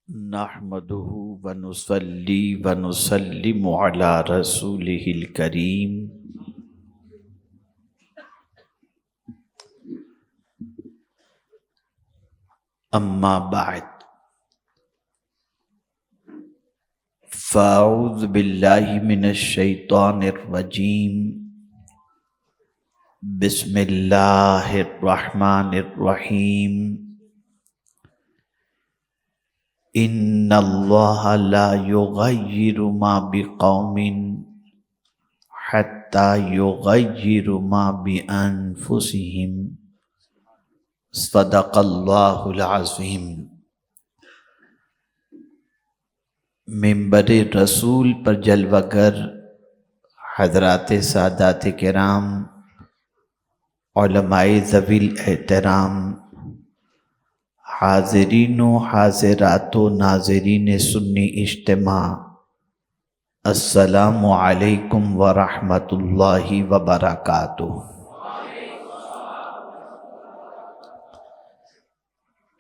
نحمده ونصلي ونسلم على رسوله الكريم أما بعد فأعوذ بالله من الشيطان الرجيم بسم الله الرحمن الرحيم إن الله لا يغير ما بقوم حتى يغيروا ما بأنفسهم صدق اللہ العظیم۔ منبر رسول پر جلوہ گر حضرات سادات کرام، علماء ذوی الاحترام، حاضرین و حاضرات و ناظرین سنی اجتماع، السلام علیکم ورحمۃ اللہ وبرکاتہ۔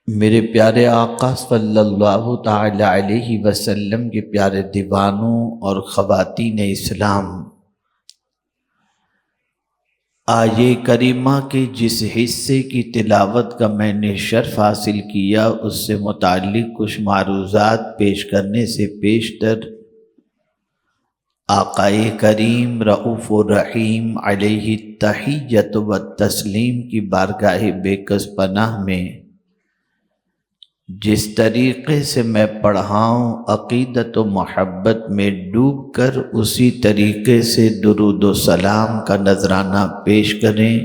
میرے پیارے آقا صلی اللہ تعالی علیہ وسلم کے پیارے دیوانوں اور خواتین اسلام، آیے کریمہ کے جس حصے کی تلاوت کا میں نے شرف حاصل کیا اس سے متعلق کچھ معروضات پیش کرنے سے پیشتر آقا کریم رؤوف الرحیم علیہ التحیۃ والتسلیم کی بارگاہ بے کس پناہ میں جس طریقے سے میں پڑھاؤں عقیدت و محبت میں ڈوب کر اسی طریقے سے درود و سلام کا نذرانہ پیش کریں۔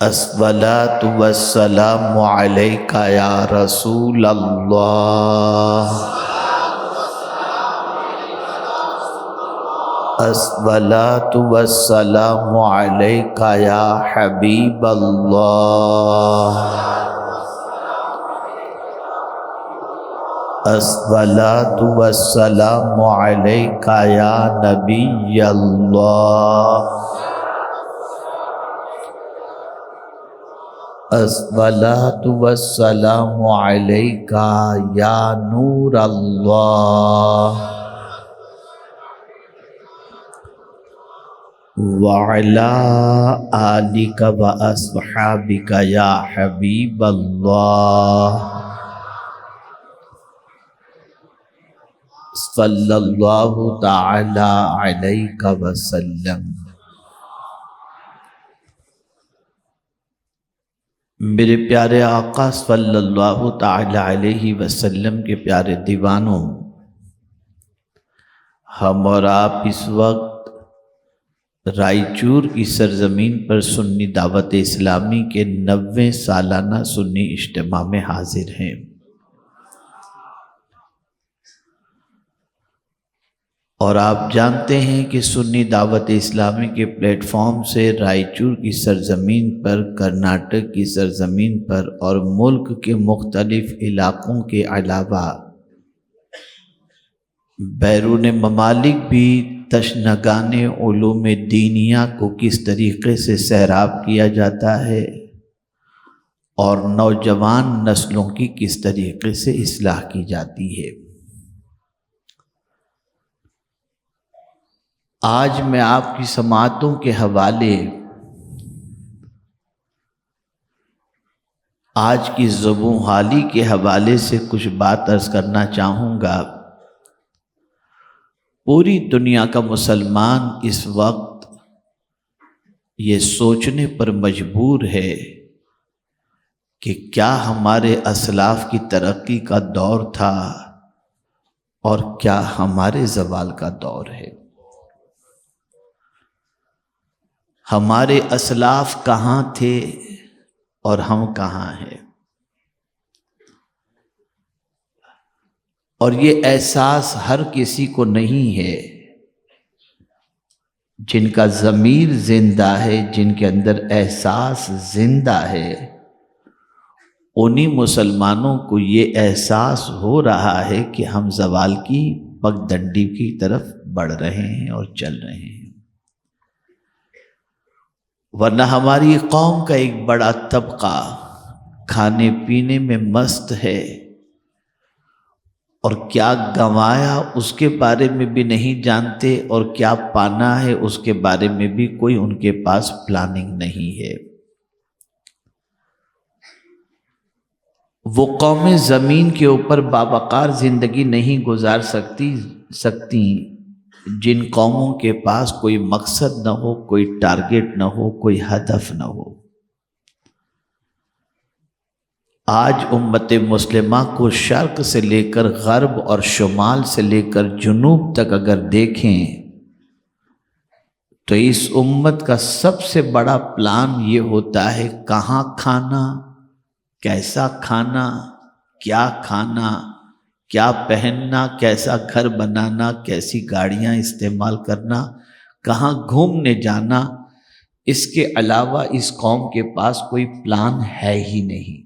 الصلاۃ والسلام علیک یا رسول اللہ، الصلاۃ والسلام علیک یا حبیب اللہ، الصلاۃ والسلام علیک یا نبی اللہ، الصلاۃ والسلام علیک یا نور اللہ، وعلی آلک واصحابک یا حبیب اللہ، صلی اللہ تعالی علیہ وسلم۔ میرے پیارے آقا صلی اللہ تعالی علیہ وسلم کے پیارے دیوانوں، ہم اور آپ اس وقت رائچور کی سرزمین پر سنی دعوت اسلامی کے 90 سالانہ سنی اجتماع میں حاضر ہیں۔ اور آپ جانتے ہیں کہ سنی دعوت اسلامی کے پلیٹ فارم سے رائچور کی سرزمین پر، کرناٹک کی سرزمین پر اور ملک کے مختلف علاقوں کے علاوہ بیرون ممالک بھی تشنگان علوم دینیہ کو کس طریقے سے سیراب کیا جاتا ہے اور نوجوان نسلوں کی کس طریقے سے اصلاح کی جاتی ہے۔ آج میں آپ کی سماعتوں کے حوالے آج کی زبوں حالی کے حوالے سے کچھ بات عرض کرنا چاہوں گا۔ پوری دنیا کا مسلمان اس وقت یہ سوچنے پر مجبور ہے کہ کیا ہمارے اسلاف کی ترقی کا دور تھا اور کیا ہمارے زوال کا دور ہے۔ ہمارے اسلاف کہاں تھے اور ہم کہاں ہیں، اور یہ احساس ہر کسی کو نہیں ہے۔ جن کا ضمیر زندہ ہے، جن کے اندر احساس زندہ ہے، انہی مسلمانوں کو یہ احساس ہو رہا ہے کہ ہم زوال کی پگڈنڈی کی طرف بڑھ رہے ہیں اور چل رہے ہیں۔ ورنہ ہماری قوم کا ایک بڑا طبقہ کھانے پینے میں مست ہے، اور کیا گنوایا اس کے بارے میں بھی نہیں جانتے، اور کیا پانا ہے اس کے بارے میں بھی کوئی ان کے پاس پلاننگ نہیں ہے۔ وہ قومیں زمین کے اوپر باوقار زندگی نہیں گزار سکتی جن قوموں کے پاس کوئی مقصد نہ ہو، کوئی ٹارگٹ نہ ہو، کوئی ہدف نہ ہو۔ آج امت مسلمہ کو شرق سے لے کر غرب اور شمال سے لے کر جنوب تک اگر دیکھیں تو اس امت کا سب سے بڑا پلان یہ ہوتا ہے کہاں کھانا، کیسا کھانا، کیا پہننا، کیسا گھر بنانا، کیسی گاڑیاں استعمال کرنا، کہاں گھومنے جانا۔ اس کے علاوہ اس قوم کے پاس کوئی پلان ہے ہی نہیں۔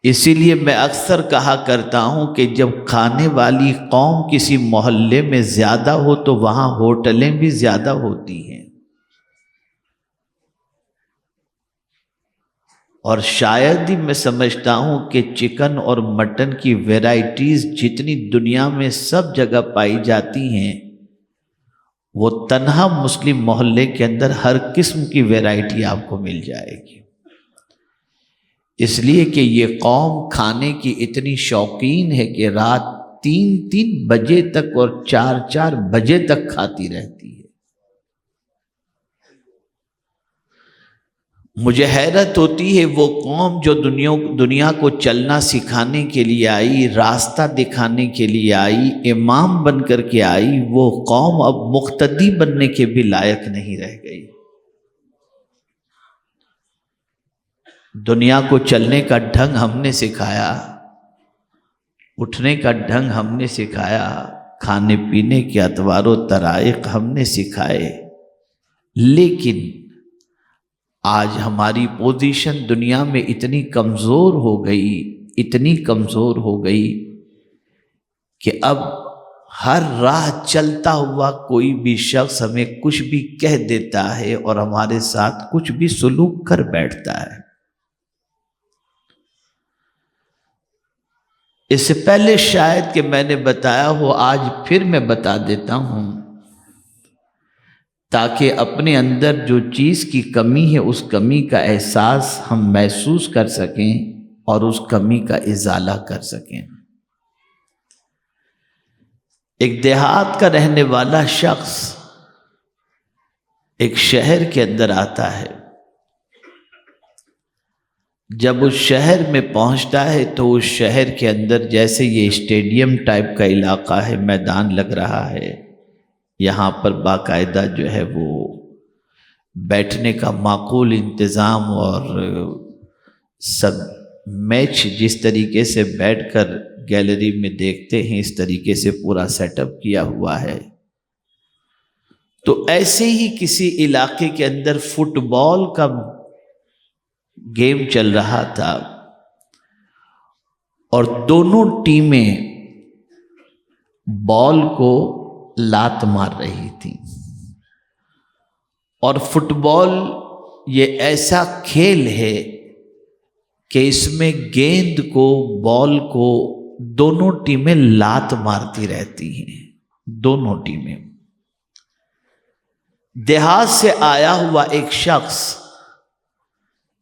اسی لیے میں اکثر کہا کرتا ہوں کہ جب کھانے والی قوم کسی محلے میں زیادہ ہو تو وہاں ہوٹلیں بھی زیادہ ہوتی ہیں، اور شاید ہی میں سمجھتا ہوں کہ چکن اور مٹن کی ویرائٹیز جتنی دنیا میں سب جگہ پائی جاتی ہیں، وہ تنہا مسلم محلے کے اندر ہر قسم کی ویرائٹی آپ کو مل جائے گی۔ اس لیے کہ یہ قوم کھانے کی اتنی شوقین ہے کہ رات 3 بجے تک اور 4 بجے تک کھاتی رہتی ہے۔ مجھے حیرت ہوتی ہے وہ قوم جو دنیا کو چلنا سکھانے کے لیے آئی، راستہ دکھانے کے لیے آئی، امام بن کر کے آئی، وہ قوم اب مقتدی بننے کے بھی لائق نہیں رہ گئی۔ دنیا کو چلنے کا ڈھنگ ہم نے سکھایا، اٹھنے کا ڈھنگ ہم نے سکھایا، کھانے پینے کے اطوار و طرائق ہم نے سکھائے، لیکن آج ہماری پوزیشن دنیا میں اتنی کمزور ہو گئی کہ اب ہر راہ چلتا ہوا کوئی بھی شخص ہمیں کچھ بھی کہہ دیتا ہے اور ہمارے ساتھ کچھ بھی سلوک کر بیٹھتا ہے۔ اس سے پہلے شاید کہ میں نے بتایا ہو، آج پھر میں بتا دیتا ہوں تاکہ اپنے اندر جو چیز کی کمی ہے اس کمی کا احساس ہم محسوس کر سکیں اور اس کمی کا ازالہ کر سکیں۔ ایک دیہات کا رہنے والا شخص ایک شہر کے اندر آتا ہے، جب اس شہر میں پہنچتا ہے تو اس شہر کے اندر جیسے یہ اسٹیڈیم ٹائپ کا علاقہ ہے، میدان لگ رہا ہے، یہاں پر باقاعدہ جو ہے وہ بیٹھنے کا معقول انتظام اور سب میچ جس طریقے سے بیٹھ کر گیلری میں دیکھتے ہیں اس طریقے سے پورا سیٹ اپ کیا ہوا ہے۔ تو ایسے ہی کسی علاقے کے اندر فٹ بال کا گیم چل رہا تھا اور دونوں ٹیمیں بال کو لات مار رہی تھی، اور فٹ بال یہ ایسا کھیل ہے کہ اس میں گیند کو، بال کو دونوں ٹیمیں لات مارتی رہتی ہیں، دونوں ٹیمیں۔ دیہات سے آیا ہوا ایک شخص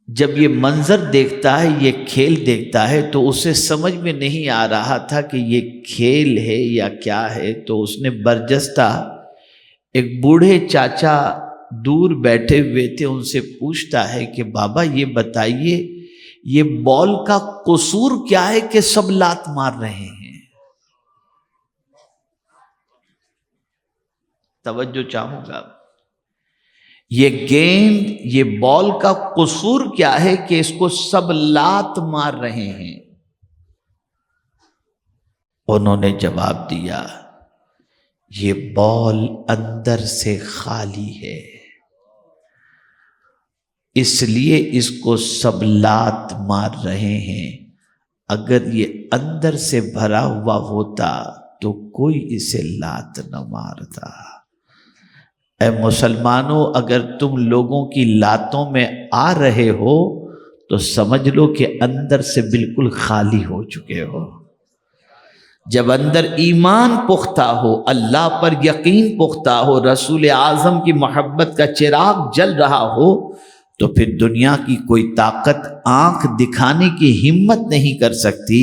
جب یہ منظر دیکھتا ہے، یہ کھیل دیکھتا ہے، تو اسے سمجھ میں نہیں آ رہا تھا کہ یہ کھیل ہے یا کیا ہے، تو اس نے برجستہ ایک بوڑھے چاچا دور بیٹھے ہوئے تھے، ان سے پوچھتا ہے کہ بابا یہ بتائیے یہ بال کا قصور کیا ہے کہ سب لات مار رہے ہیں؟ توجہ چاہوں گا، یہ گیند، یہ بال کا قصور کیا ہے کہ اس کو سب لات مار رہے ہیں؟ انہوں نے جواب دیا، یہ بال اندر سے خالی ہے، اس لیے اس کو سب لات مار رہے ہیں، اگر یہ اندر سے بھرا ہوا ہوتا تو کوئی اسے لات نہ مارتا۔ اے مسلمانوں، اگر تم لوگوں کی لاتوں میں آ رہے ہو تو سمجھ لو کہ اندر سے بالکل خالی ہو چکے ہو۔ جب اندر ایمان پختہ ہو، اللہ پر یقین پختہ ہو، رسول اعظم کی محبت کا چراغ جل رہا ہو، تو پھر دنیا کی کوئی طاقت آنکھ دکھانے کی ہمت نہیں کر سکتی۔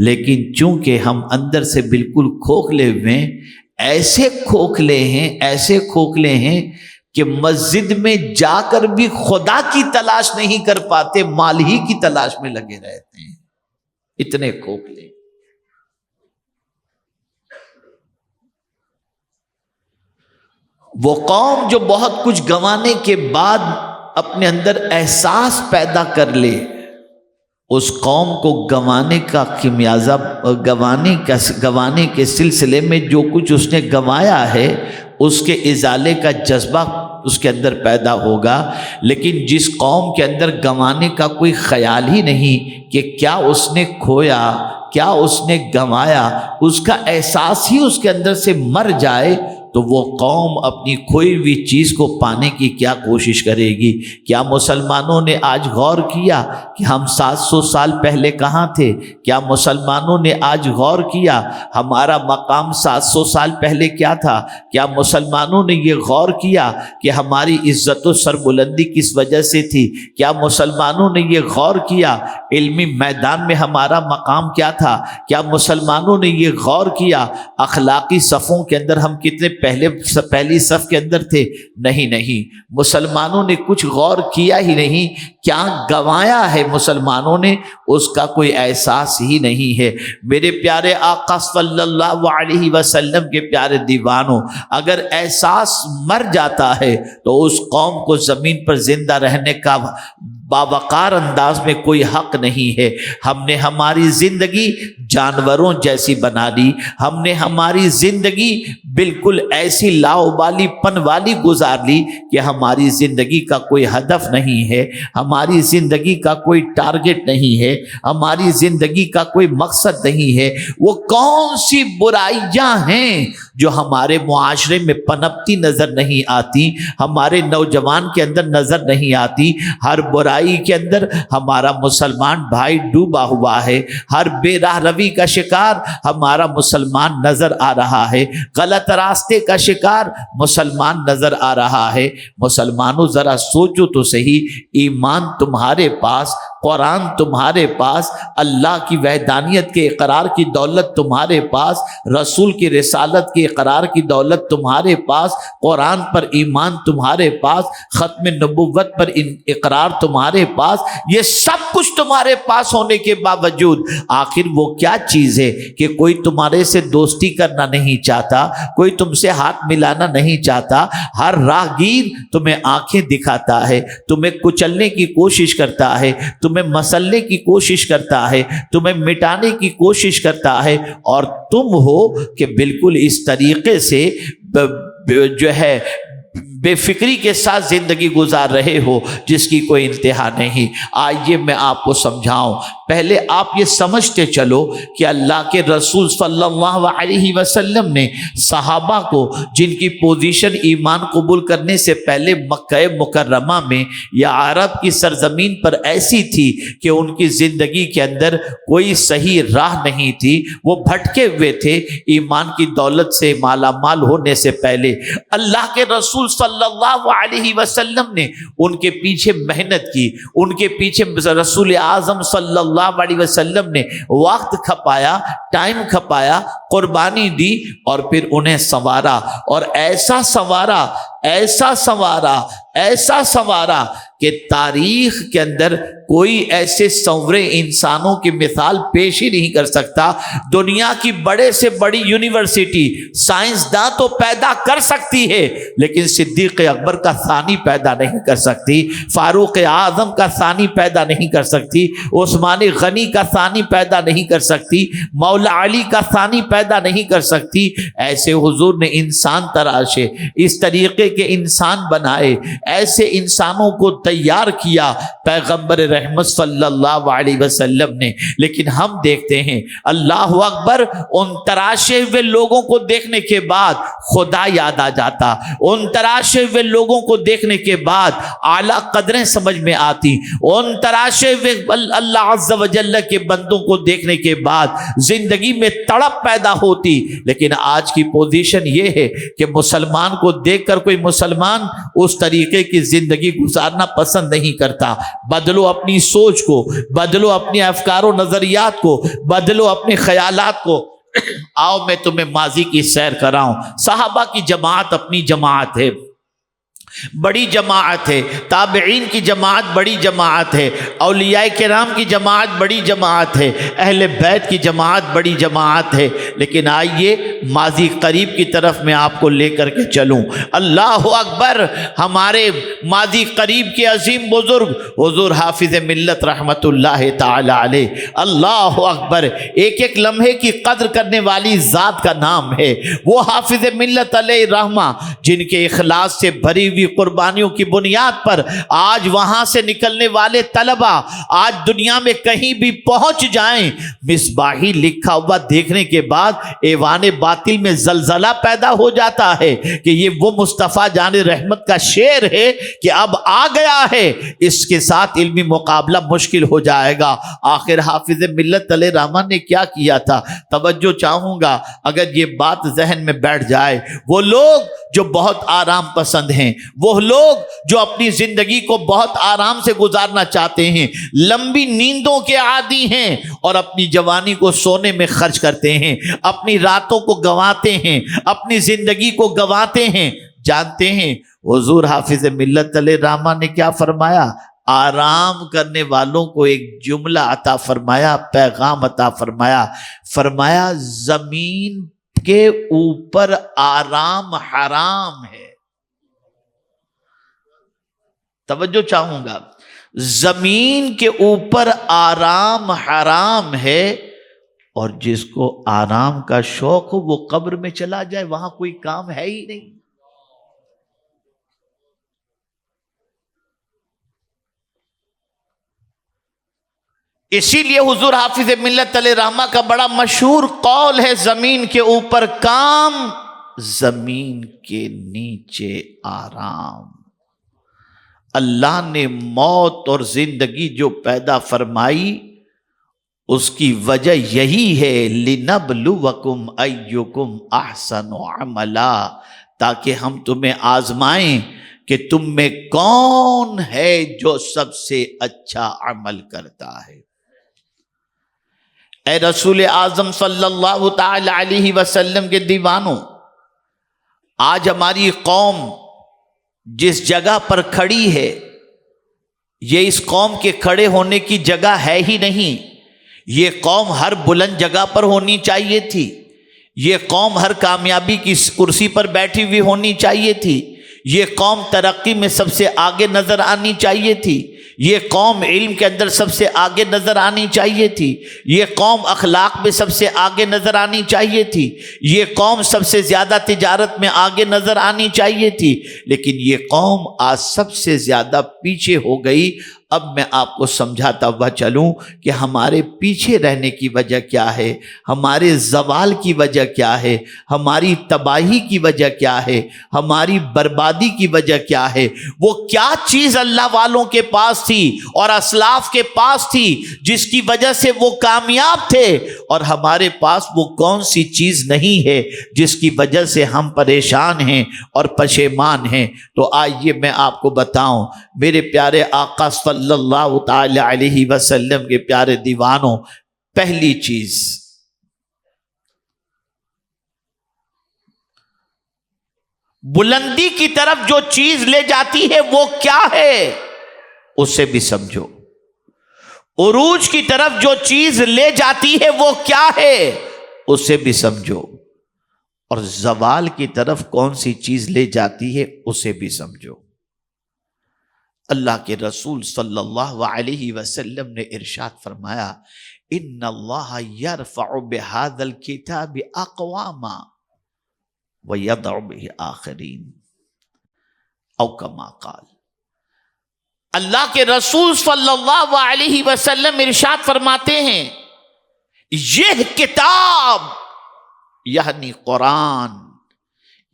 لیکن چونکہ ہم اندر سے بالکل کھوکھلے ہوئے ہیں، ایسے کھوکھلے ہیں کہ مسجد میں جا کر بھی خدا کی تلاش نہیں کر پاتے، مال ہی کی تلاش میں لگے رہتے ہیں، اتنے کھوکھلے۔ وہ قوم جو بہت کچھ گنوانے کے بعد اپنے اندر احساس پیدا کر لے، اس قوم کو گنوانے کا خمیازہ، گنوانے کے سلسلے میں جو کچھ اس نے گنوایا ہے اس کے ازالے کا جذبہ اس کے اندر پیدا ہوگا۔ لیکن جس قوم کے اندر گنوانے کا کوئی خیال ہی نہیں کہ کیا اس نے کھویا، کیا اس نے گنوایا، اس کا احساس ہی اس کے اندر سے مر جائے، تو وہ قوم اپنی کھوئی ہوئی چیز کو پانے کی کیا کوشش کرے گی؟ کیا مسلمانوں نے آج غور کیا کہ ہم 700 سال پہلے کہاں تھے؟ کیا مسلمانوں نے آج غور کیا ہمارا مقام 700 سال پہلے کیا تھا؟ کیا مسلمانوں نے یہ غور کیا کہ ہماری عزت و سربلندی کس وجہ سے تھی؟ کیا مسلمانوں نے یہ غور کیا علمی میدان میں ہمارا مقام کیا تھا؟ کیا مسلمانوں نے یہ غور کیا اخلاقی صفوں کے اندر ہم کتنے پہلی صف کے اندر تھے؟ نہیں، مسلمانوں نے کچھ غور کیا ہی نہیں۔ کیا گنوایا ہے مسلمانوں نے، اس کا کوئی احساس ہی نہیں ہے۔ میرے پیارے آقا صلی اللہ علیہ وسلم کے پیارے دیوانوں، اگر احساس مر جاتا ہے تو اس قوم کو زمین پر زندہ رہنے کا باوقار انداز میں کوئی حق نہیں ہے۔ ہم نے ہماری زندگی جانوروں جیسی بنا لی، ہم نے ہماری زندگی بالکل ایسی لاؤبالی پن والی گزار لی کہ ہماری زندگی کا کوئی ہدف نہیں ہے، ہماری زندگی کا کوئی ٹارگٹ نہیں ہے، ہماری زندگی کا کوئی مقصد نہیں ہے۔ وہ کون سی برائیاں ہیں جو ہمارے معاشرے میں پنپتی نظر نہیں آتی، ہمارے نوجوان کے اندر نظر نہیں آتی؟ ہر برائی کے اندر ہمارا مسلمان بھائی ڈوبا ہوا ہے، ہر بے راہ روی کا شکار ہمارا مسلمان نظر آ رہا ہے، غلط راستے کا شکار مسلمان نظر آ رہا ہے۔ مسلمانوں ذرا سوچو تو صحیح، ایمان تمہارے پاس، قرآن تمہارے پاس، اللہ کی وحدانیت کے اقرار کی دولت تمہارے پاس، رسول کی رسالت کے اقرار کی دولت تمہارے پاس، قرآن پر ایمان تمہارے پاس، ختم نبوت پر اقرار تمہارے پاس، یہ سب کچھ تمہارے پاس ہونے کے باوجود آخر وہ کیا چیز ہے کہ کوئی تمہارے سے دوستی کرنا نہیں چاہتا، کوئی تم سے ہاتھ ملانا نہیں چاہتا؟ ہر راہگیر تمہیں آنکھیں دکھاتا ہے، تمہیں کچلنے کی کوشش کرتا ہے، تمہیں مسلنے کی کوشش کرتا ہے، تمہیں مٹانے کی کوشش کرتا ہے، اور تم ہو کہ بالکل اس طریقے سے جو ہے بے فکری کے ساتھ زندگی گزار رہے ہو جس کی کوئی انتہا نہیں۔ آئیے میں آپ کو سمجھاؤں، پہلے آپ یہ سمجھتے چلو کہ اللہ کے رسول صلی اللہ علیہ وسلم نے صحابہ کو، جن کی پوزیشن ایمان قبول کرنے سے پہلے مکہ مکرمہ میں یا عرب کی سرزمین پر ایسی تھی کہ ان کی زندگی کے اندر کوئی صحیح راہ نہیں تھی، وہ بھٹکے ہوئے تھے ایمان کی دولت سے مالا مال ہونے سے پہلے، اللہ کے رسول صلی اللہ علیہ وسلم نے ان کے پیچھے محنت کی، ان کے پیچھے رسول اعظم صلی اللہ علیہ وسلم نے وقت کھپایا، ٹائم کھپایا، قربانی دی، اور پھر انہیں سنوارا، اور ایسا سنوارا، ایسا سنوارا، ایسا سنوارا کہ تاریخ کے اندر کوئی ایسے سنورے انسانوں کی مثال پیش ہی نہیں کر سکتا۔ دنیا کی بڑے سے بڑی یونیورسٹی سائنسداں تو پیدا کر سکتی ہے، لیکن صدیق اکبر کا ثانی پیدا نہیں کر سکتی، فاروق اعظم کا ثانی پیدا نہیں کر سکتی، عثمان غنی کا ثانی پیدا نہیں کر سکتی، مولا علی کا ثانی پیدا نہیں کر سکتی۔ ایسے حضور نے انسان تراشے، اس طریقے کے انسان بنائے، ایسے انسانوں کو تیار کیا پیغمبر رحمت صلی اللہ علیہ وسلم نے، لیکن ہم دیکھتے ہیں اللہ اکبر، ان تراشے ہوئے لوگوں کو دیکھنے کے بعد خدا یاد آ جاتا، ان تراشے ہوئے لوگوں کو دیکھنے کے بعد اعلیٰ قدریں سمجھ میں آتی، ان تراشے ہوئے اللہ عز و جل کے بندوں کو دیکھنے کے بعد زندگی میں تڑپ پیدا ہوتی۔ لیکن آج کی پوزیشن یہ ہے کہ مسلمان کو دیکھ کر کوئی مسلمان اس طریقے کی زندگی گزارنا پسند نہیں کرتا۔ بدلو اپنی سوچ کو، بدلو اپنے افکار و نظریات کو، بدلو اپنے خیالات کو۔ آؤ میں تمہیں ماضی کی سیر کراؤں۔ صحابہ کی جماعت اپنی جماعت ہے، بڑی جماعت ہے، تابعین کی جماعت بڑی جماعت ہے، اولیاء کرام کی جماعت بڑی جماعت ہے، اہل بیت کی جماعت بڑی جماعت ہے۔ لیکن آئیے ماضی قریب کی طرف میں آپ کو لے کر کے چلوں۔ اللہ اکبر، ہمارے ماضی قریب کے عظیم بزرگ حضور حافظ ملت رحمت اللہ تعالی علیہ، اللہ اکبر، ایک ایک لمحے کی قدر کرنے والی ذات کا نام ہے وہ حافظ ملت علیہ رحمہ، جن کے اخلاص سے بھری ہوئی قربانیوں کی بنیاد پر آج وہاں سے نکلنے والے طلبہ آج دنیا میں کہیں بھی پہنچ جائیں، مصباحی لکھا ہوا دیکھنے کے بعد ایوان باطل میں زلزلہ پیدا ہو جاتا ہے کہ یہ وہ مصطفیٰ جان رحمت کا شعر ہے کہ اب آ گیا ہے، اس کے ساتھ علمی مقابلہ مشکل ہو جائے گا۔ آخر حافظ ملت علیہ رحمہ نے کیا کیا تھا؟ توجہ چاہوں گا اگر یہ بات ذہن میں بیٹھ جائے۔ وہ لوگ جو بہت آرام پسند ہیں، وہ لوگ جو اپنی زندگی کو بہت آرام سے گزارنا چاہتے ہیں، لمبی نیندوں کے عادی ہیں اور اپنی جوانی کو سونے میں خرچ کرتے ہیں، اپنی راتوں کو گنواتے ہیں، اپنی زندگی کو گنواتے ہیں، جانتے ہیں حضور حافظ ملت علیہ رحمہ نے کیا فرمایا؟ آرام کرنے والوں کو ایک جملہ عطا فرمایا، پیغام عطا فرمایا، فرمایا زمین کے اوپر آرام حرام ہے۔ توجہ چاہوں گا، زمین کے اوپر آرام حرام ہے، اور جس کو آرام کا شوق ہو وہ قبر میں چلا جائے، وہاں کوئی کام ہے ہی نہیں۔ اسی لیے حضور حافظ ملت علیہ رحمہ کا بڑا مشہور قول ہے، زمین کے اوپر کام، زمین کے نیچے آرام۔ اللہ نے موت اور زندگی جو پیدا فرمائی اس کی وجہ یہی ہے، لِنَبْلُوَكُمْ أَيُّكُمْ أَحْسَنُ عَمَلًا، تاکہ ہم تمہیں آزمائیں کہ تم میں کون ہے جو سب سے اچھا عمل کرتا ہے۔ اے رسول اعظم صلی اللہ تعالی علیہ وسلم کے دیوانوں، آج ہماری قوم جس جگہ پر کھڑی ہے یہ اس قوم کے کھڑے ہونے کی جگہ ہے ہی نہیں۔ یہ قوم ہر بلند جگہ پر ہونی چاہیے تھی، یہ قوم ہر کامیابی کی کرسی پر بیٹھی ہوئی ہونی چاہیے تھی، یہ قوم ترقی میں سب سے آگے نظر آنی چاہیے تھی، یہ قوم علم کے اندر سب سے آگے نظر آنی چاہیے تھی، یہ قوم اخلاق میں سب سے آگے نظر آنی چاہیے تھی، یہ قوم سب سے زیادہ تجارت میں آگے نظر آنی چاہیے تھی، لیکن یہ قوم آج سب سے زیادہ پیچھے ہو گئی۔ اب میں آپ کو سمجھاتا ہوا چلوں کہ ہمارے پیچھے رہنے کی وجہ کیا ہے، ہمارے زوال کی وجہ کیا ہے، ہماری تباہی کی وجہ کیا ہے، ہماری بربادی کی وجہ کیا ہے۔ وہ کیا چیز اللہ والوں کے پاس تھی اور اسلاف کے پاس تھی جس کی وجہ سے وہ کامیاب تھے، اور ہمارے پاس وہ کون سی چیز نہیں ہے جس کی وجہ سے ہم پریشان ہیں اور پشیمان ہیں۔ تو آئیے میں آپ کو بتاؤں، میرے پیارے آقا صلی اللہ تعالی علیہ وسلم کے پیارے دیوانوں، پہلی چیز بلندی کی طرف جو چیز لے جاتی ہے وہ کیا ہے اسے بھی سمجھو، عروج کی طرف جو چیز لے جاتی ہے وہ کیا ہے اسے بھی سمجھو، اور زوال کی طرف کون سی چیز لے جاتی ہے اسے بھی سمجھو۔ اللہ کے رسول صلی اللہ علیہ وسلم نے ارشاد فرمایا، ان اللہ یرفع بہذا الکتاب اقواما ویضع بہ آخرین۔ او کما قال۔ اللہ کے رسول صلی اللہ علیہ وسلم ارشاد فرماتے ہیں یہ کتاب یعنی قرآن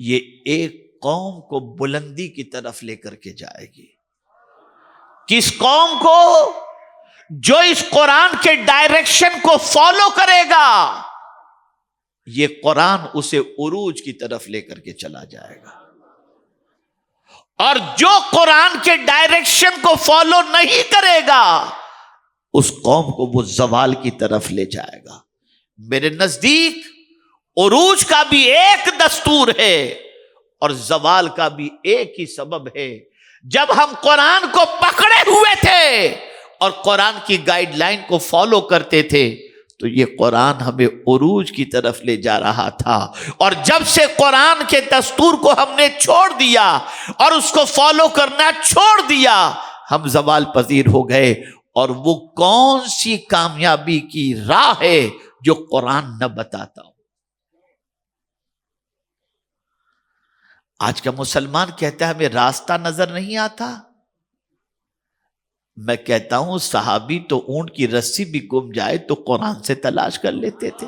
یہ ایک قوم کو بلندی کی طرف لے کر کے جائے گی۔ کس قوم کو؟ جو اس قرآن کے ڈائریکشن کو فالو کرے گا، یہ قرآن اسے عروج کی طرف لے کر کے چلا جائے گا، اور جو قرآن کے ڈائریکشن کو فالو نہیں کرے گا اس قوم کو وہ زوال کی طرف لے جائے گا۔ میرے نزدیک عروج کا بھی ایک دستور ہے اور زوال کا بھی ایک ہی سبب ہے۔ جب ہم قرآن کو پکڑے ہوئے تھے اور قرآن کی گائیڈ لائن کو فالو کرتے تھے تو یہ قرآن ہمیں عروج کی طرف لے جا رہا تھا، اور جب سے قرآن کے دستور کو ہم نے چھوڑ دیا اور اس کو فالو کرنا چھوڑ دیا، ہم زوال پذیر ہو گئے۔ اور وہ کون سی کامیابی کی راہ ہے جو قرآن نہ بتاتا ہو؟ آج کا مسلمان کہتا ہے ہمیں راستہ نظر نہیں آتا۔ میں کہتا ہوں صحابی تو اونٹ کی رسی بھی گم جائے تو قرآن سے تلاش کر لیتے تھے،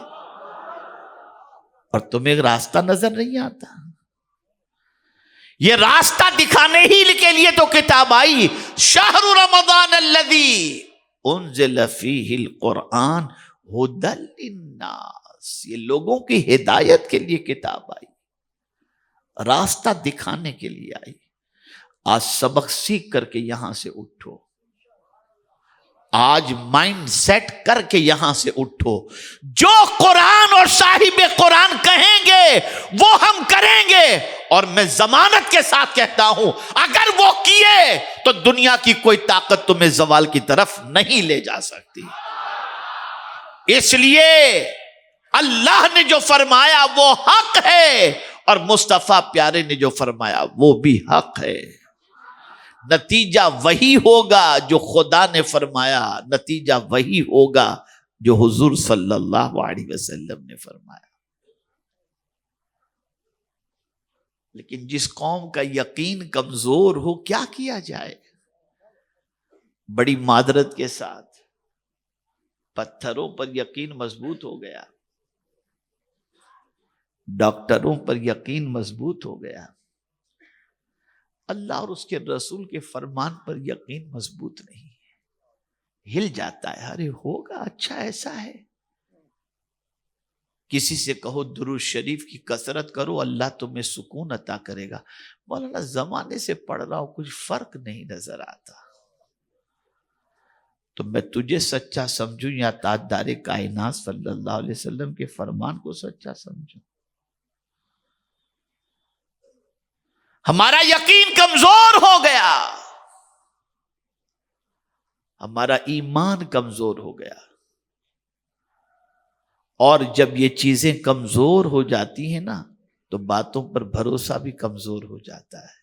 اور تمہیں راستہ نظر نہیں آتا۔ یہ راستہ دکھانے ہی کے لیے تو کتاب آئی، شہر رمضان الذی انزل فیہ القرآن ھدی للناس، یہ لوگوں کی ہدایت کے لیے کتاب آئی، راستہ دکھانے کے لیے آئی۔ آج سبق سیکھ کر کے یہاں سے اٹھو، آج مائنڈ سیٹ کر کے یہاں سے اٹھو۔ جو قرآن اور صاحب قرآن کہیں گے وہ ہم کریں گے، اور میں ضمانت کے ساتھ کہتا ہوں اگر وہ کیے تو دنیا کی کوئی طاقت تمہیں زوال کی طرف نہیں لے جا سکتی۔ اس لیے اللہ نے جو فرمایا وہ حق ہے، اور مصطفیٰ پیارے نے جو فرمایا وہ بھی حق ہے۔ نتیجہ وہی ہوگا جو خدا نے فرمایا، نتیجہ وہی ہوگا جو حضور صلی اللہ علیہ وسلم نے فرمایا۔ لیکن جس قوم کا یقین کمزور ہو کیا کیا جائے؟ بڑی معذرت کے ساتھ پتھروں پر یقین مضبوط ہو گیا، ڈاکٹروں پر یقین مضبوط ہو گیا، اللہ اور اس کے رسول کے فرمان پر یقین مضبوط نہیں ہے، ہل جاتا ہے، ارے ہوگا، اچھا ایسا ہے۔ کسی سے کہو درود شریف کی کثرت کرو اللہ تمہیں سکون عطا کرے گا، مولانا زمانے سے پڑھ رہا ہوں کچھ فرق نہیں نظر آتا، تو میں تجھے سچا سمجھوں یا تاجدار کائنات صلی اللہ علیہ وسلم کے فرمان کو سچا سمجھوں؟ ہمارا یقین کمزور ہو گیا، ہمارا ایمان کمزور ہو گیا، اور جب یہ چیزیں کمزور ہو جاتی ہیں نا تو باتوں پر بھروسہ بھی کمزور ہو جاتا ہے۔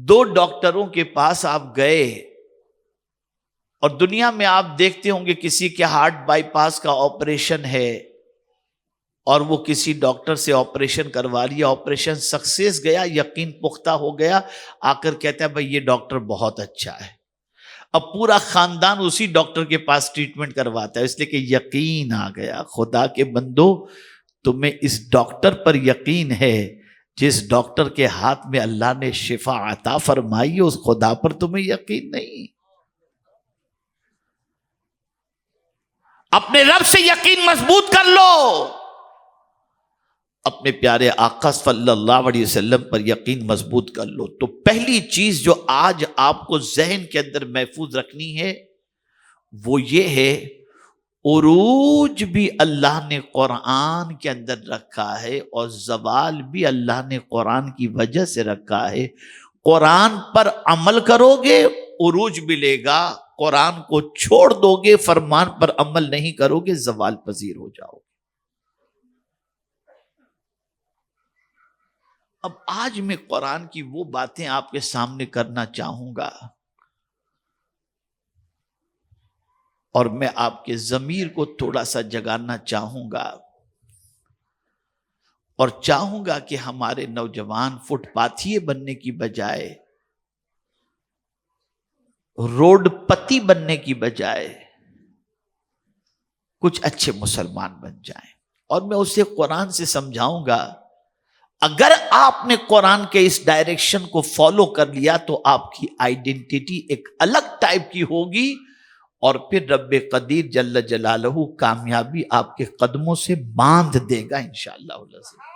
دو ڈاکٹروں کے پاس آپ گئے، اور دنیا میں آپ دیکھتے ہوں گے کسی کے ہارٹ بائی پاس کا آپریشن ہے اور وہ کسی ڈاکٹر سے آپریشن کروا لیا، آپریشن سکسیس گیا، یقین پختہ ہو گیا، آ کر کہتا ہے بھائی یہ ڈاکٹر بہت اچھا ہے۔ اب پورا خاندان اسی ڈاکٹر کے پاس ٹریٹمنٹ کرواتا ہے، اس لیے کہ یقین آ گیا۔ خدا کے بندو، تمہیں اس ڈاکٹر پر یقین ہے جس ڈاکٹر کے ہاتھ میں اللہ نے شفا عطا فرمائی ہے، اس خدا پر تمہیں یقین نہیں۔ اپنے رب سے یقین مضبوط کر لو، اپنے پیارے آقا صلی اللہ علیہ وسلم پر یقین مضبوط کر لو۔ تو پہلی چیز جو آج آپ کو ذہن کے اندر محفوظ رکھنی ہے وہ یہ ہے، عروج بھی اللہ نے قرآن کے اندر رکھا ہے اور زوال بھی اللہ نے قرآن کی وجہ سے رکھا ہے۔ قرآن پر عمل کرو گے عروج ملے گا، قرآن کو چھوڑ دو گے، فرمان پر عمل نہیں کرو گے، زوال پذیر ہو جاؤ گے۔ اب آج میں قرآن کی وہ باتیں آپ کے سامنے کرنا چاہوں گا، اور میں آپ کے ضمیر کو تھوڑا سا جگانا چاہوں گا۔ اور چاہوں گا کہ ہمارے نوجوان فٹ پاتھیے بننے کی بجائے، روڈ پتی بننے کی بجائے کچھ اچھے مسلمان بن جائیں. اور میں اسے قرآن سے سمجھاؤں گا، اگر آپ نے قرآن کے اس ڈائریکشن کو فالو کر لیا تو آپ کی آئیڈینٹی ایک الگ ٹائپ کی ہوگی، اور پھر رب قدیر جل جلالہ کامیابی آپ کے قدموں سے باندھ دے گا انشاءاللہ العزیز.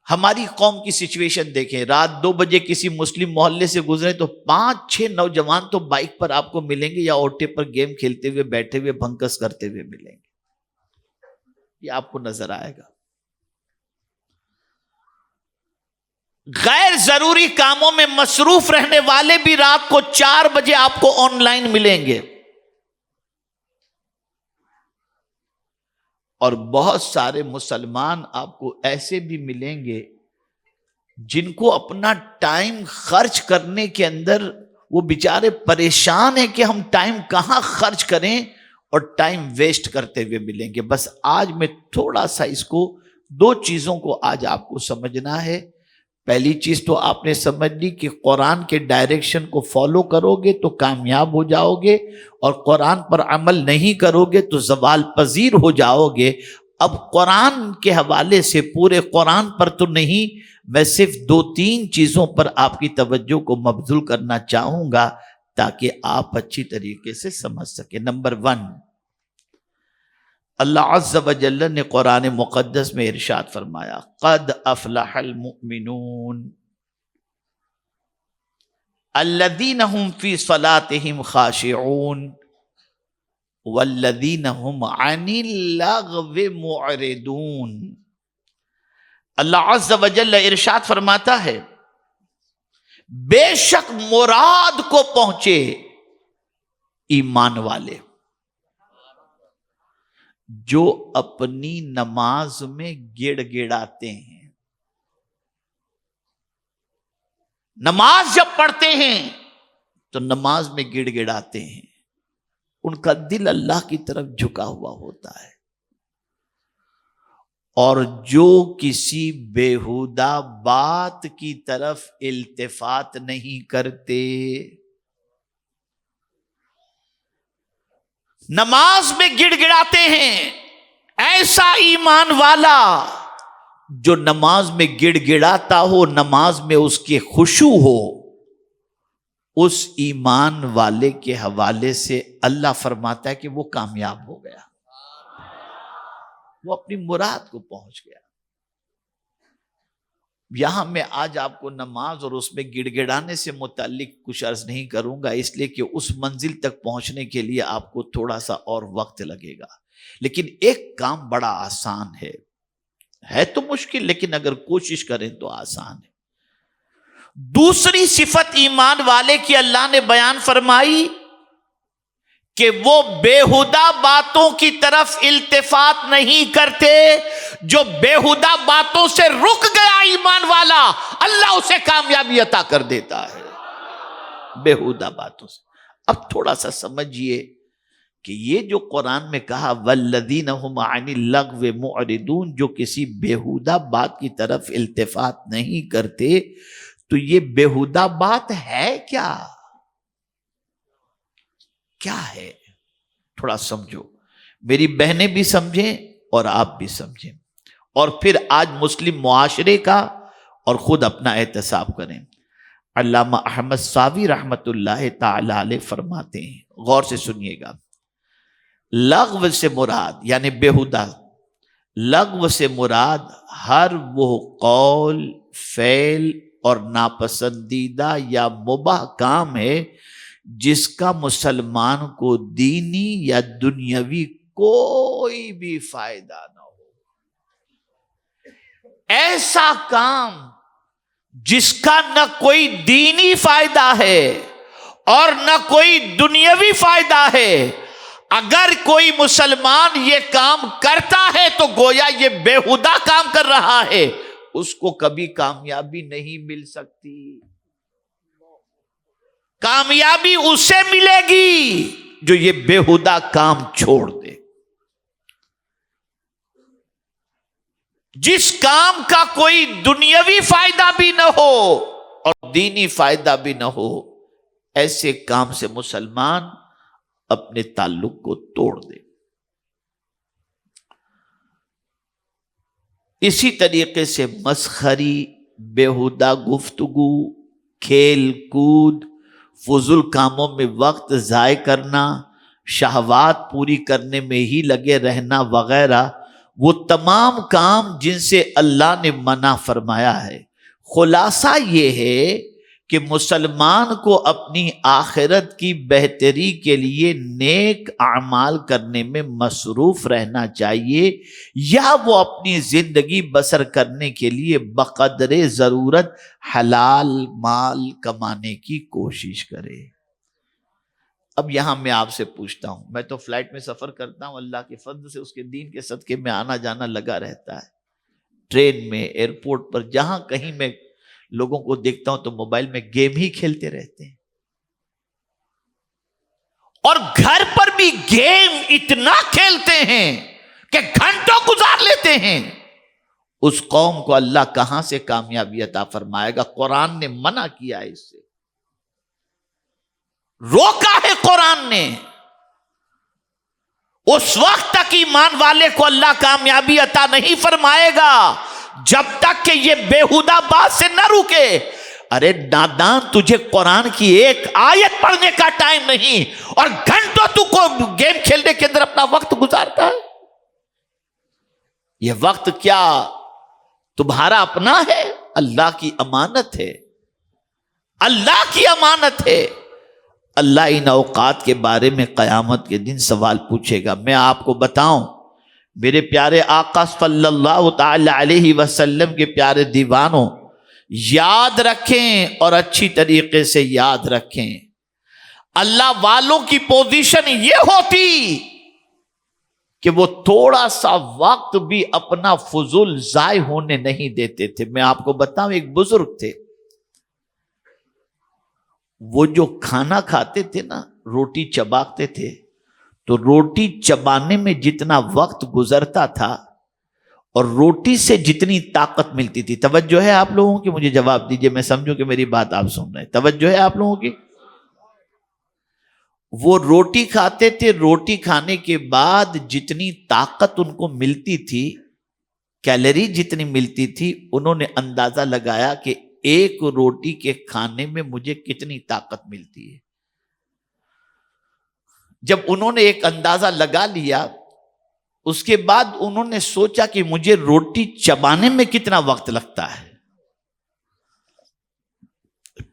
ہماری قوم کی سچویشن دیکھیں، رات 2 بجے کسی مسلم محلے سے گزرے تو 5-6 نوجوان تو بائک پر آپ کو ملیں گے، یا اوٹے پر گیم کھیلتے ہوئے بیٹھے ہوئے بھنکس کرتے ہوئے ملیں گے. یہ آپ کو نظر آئے گا. غیر ضروری کاموں میں مصروف رہنے والے بھی رات کو 4 بجے آپ کو آن لائن ملیں گے. اور بہت سارے مسلمان آپ کو ایسے بھی ملیں گے جن کو اپنا ٹائم خرچ کرنے کے اندر وہ بیچارے پریشان ہیں کہ ہم ٹائم کہاں خرچ کریں، اور ٹائم ویسٹ کرتے ہوئے ملیں گے. بس آج میں تھوڑا سا اس کو 2 چیزوں کو آج آپ کو سمجھنا ہے. پہلی چیز تو آپ نے سمجھ لی کہ قرآن کے ڈائریکشن کو فالو کرو گے تو کامیاب ہو جاؤ گے، اور قرآن پر عمل نہیں کرو گے تو زوال پذیر ہو جاؤ گے. اب قرآن کے حوالے سے پورے قرآن پر تو نہیں، میں صرف 2-3 چیزوں پر آپ کی توجہ کو مبذول کرنا چاہوں گا تاکہ آپ اچھی طریقے سے سمجھ سکیں. نمبر 1، اللہ عز و جل نے قرآن مقدس میں ارشاد فرمایا، قد افلح المؤمنون الذین هم فی صلاتهم خاشعون والذین هم عن اللغو معرضون. اللہ عز و جل ارشاد فرماتا ہے، بے شک مراد کو پہنچے ایمان والے جو اپنی نماز میں گڑ گڑاتے ہیں. نماز جب پڑھتے ہیں تو نماز میں گڑ گڑاتے ہیں، ان کا دل اللہ کی طرف جھکا ہوا ہوتا ہے. اور جو کسی بیہودہ بات کی طرف التفات نہیں کرتے. نماز میں گڑ گڑاتے ہیں، ایسا ایمان والا جو نماز میں گڑ گڑاتا ہو، نماز میں اس کے خشوع ہو، اس ایمان والے کے حوالے سے اللہ فرماتا ہے کہ وہ کامیاب ہو گیا، وہ اپنی مراد کو پہنچ گیا. یہاں میں آج آپ کو نماز اور اس میں گڑ گڑانے سے متعلق کچھ عرض نہیں کروں گا، اس لیے کہ اس منزل تک پہنچنے کے لیے آپ کو تھوڑا سا اور وقت لگے گا. لیکن ایک کام بڑا آسان ہے تو مشکل، لیکن اگر کوشش کریں تو آسان ہے. دوسری صفت ایمان والے کی اللہ نے بیان فرمائی کہ وہ بےہودہ باتوں کی طرف التفات نہیں کرتے. جو بےہودہ باتوں سے رک گیا ایمان والا، اللہ اسے کامیابی عطا کر دیتا ہے بےہودہ باتوں سے. اب تھوڑا سا سمجھیے کہ یہ جو قرآن میں کہا والذین هم عن اللغو معرضون، جو کسی بےہودہ بات کی طرف التفات نہیں کرتے، تو یہ بےہودہ بات ہے کیا ہے؟ تھوڑا سمجھو، میری بہنیں بھی سمجھیں اور آپ بھی سمجھیں، اور پھر آج مسلم معاشرے کا اور خود اپنا احتساب کریں. علامہ احمد صاوی رحمت اللہ تعالی علیہ فرماتے ہیں، غور سے سنیے گا، لغو سے مراد یعنی بےہودہ، لغو سے مراد ہر وہ قول، فعل اور ناپسندیدہ یا مباح کام ہے جس کا مسلمان کو دینی یا دنیاوی کوئی بھی فائدہ نہ ہو. ایسا کام جس کا نہ کوئی دینی فائدہ ہے اور نہ کوئی دنیاوی فائدہ ہے، اگر کوئی مسلمان یہ کام کرتا ہے تو گویا یہ بےہودہ کام کر رہا ہے، اس کو کبھی کامیابی نہیں مل سکتی. کامیابی اسے ملے گی جو یہ بےہودہ کام چھوڑ دے. جس کام کا کوئی دنیاوی فائدہ بھی نہ ہو اور دینی فائدہ بھی نہ ہو، ایسے کام سے مسلمان اپنے تعلق کو توڑ دے۔ اسی طریقے سے مسخری، بیہودہ گفتگو، کھیل کود، فضول کاموں میں وقت ضائع کرنا، شہوات پوری کرنے میں ہی لگے رہنا وغیرہ، وہ تمام کام جن سے اللہ نے منع فرمایا ہے۔ خلاصہ یہ ہے کہ مسلمان کو اپنی آخرت کی بہتری کے لیے نیک اعمال کرنے میں مصروف رہنا چاہیے، یا وہ اپنی زندگی بسر کرنے کے لیے بقدر ضرورت حلال مال کمانے کی کوشش کرے۔ اب یہاں میں آپ سے پوچھتا ہوں، میں تو فلائٹ میں سفر کرتا ہوں، اللہ کے فضل سے اس کے دین کے صدقے میں آنا جانا لگا رہتا ہے، ٹرین میں، ایئرپورٹ پر، جہاں کہیں میں لوگوں کو دیکھتا ہوں تو موبائل میں گیم ہی کھیلتے رہتے ہیں، اور گھر پر بھی گیم اتنا کھیلتے ہیں کہ گھنٹوں گزار لیتے ہیں۔ اس قوم کو اللہ کہاں سے کامیابی عطا فرمائے گا؟ قرآن نے منع کیا ہے، اس سے روکا ہے قرآن نے۔ اس وقت تک ایمان والے کو اللہ کامیابی عطا نہیں فرمائے گا جب تک کہ یہ بیہودہ بات سے نہ روکے۔ ارے نادان، تجھے قرآن کی ایک آیت پڑھنے کا ٹائم نہیں اور گھنٹوں تو کو گیم کھیلنے کے اندر اپنا وقت گزارتا ہے۔ یہ وقت کیا تمہارا اپنا ہے؟ اللہ کی امانت ہے، اللہ کی امانت ہے۔ اللہ ان اوقات کے بارے میں قیامت کے دن سوال پوچھے گا۔ میں آپ کو بتاؤں، میرے پیارے آقا صلی اللہ تعالی علیہ وسلم کے پیارے دیوانوں، یاد رکھیں اور اچھی طریقے سے یاد رکھیں، اللہ والوں کی پوزیشن یہ ہوتی کہ وہ تھوڑا سا وقت بھی اپنا فضول ضائع ہونے نہیں دیتے تھے۔ میں آپ کو بتاؤں، ایک بزرگ تھے، وہ جو کھانا کھاتے تھے نا، روٹی چباتے تھے، تو روٹی چبانے میں جتنا وقت گزرتا تھا اور روٹی سے جتنی طاقت ملتی تھی، توجہ ہے آپ لوگوں کی؟ مجھے جواب دیجئے، میں سمجھوں کہ میری بات آپ سن رہے ہیں، توجہ ہے آپ لوگوں کی؟ وہ روٹی کھاتے تھے، روٹی کھانے کے بعد جتنی طاقت ان کو ملتی تھی، کیلری جتنی ملتی تھی، انہوں نے اندازہ لگایا کہ ایک روٹی کے کھانے میں مجھے کتنی طاقت ملتی ہے۔ جب انہوں نے ایک اندازہ لگا لیا، اس کے بعد انہوں نے سوچا کہ مجھے روٹی چبانے میں کتنا وقت لگتا ہے،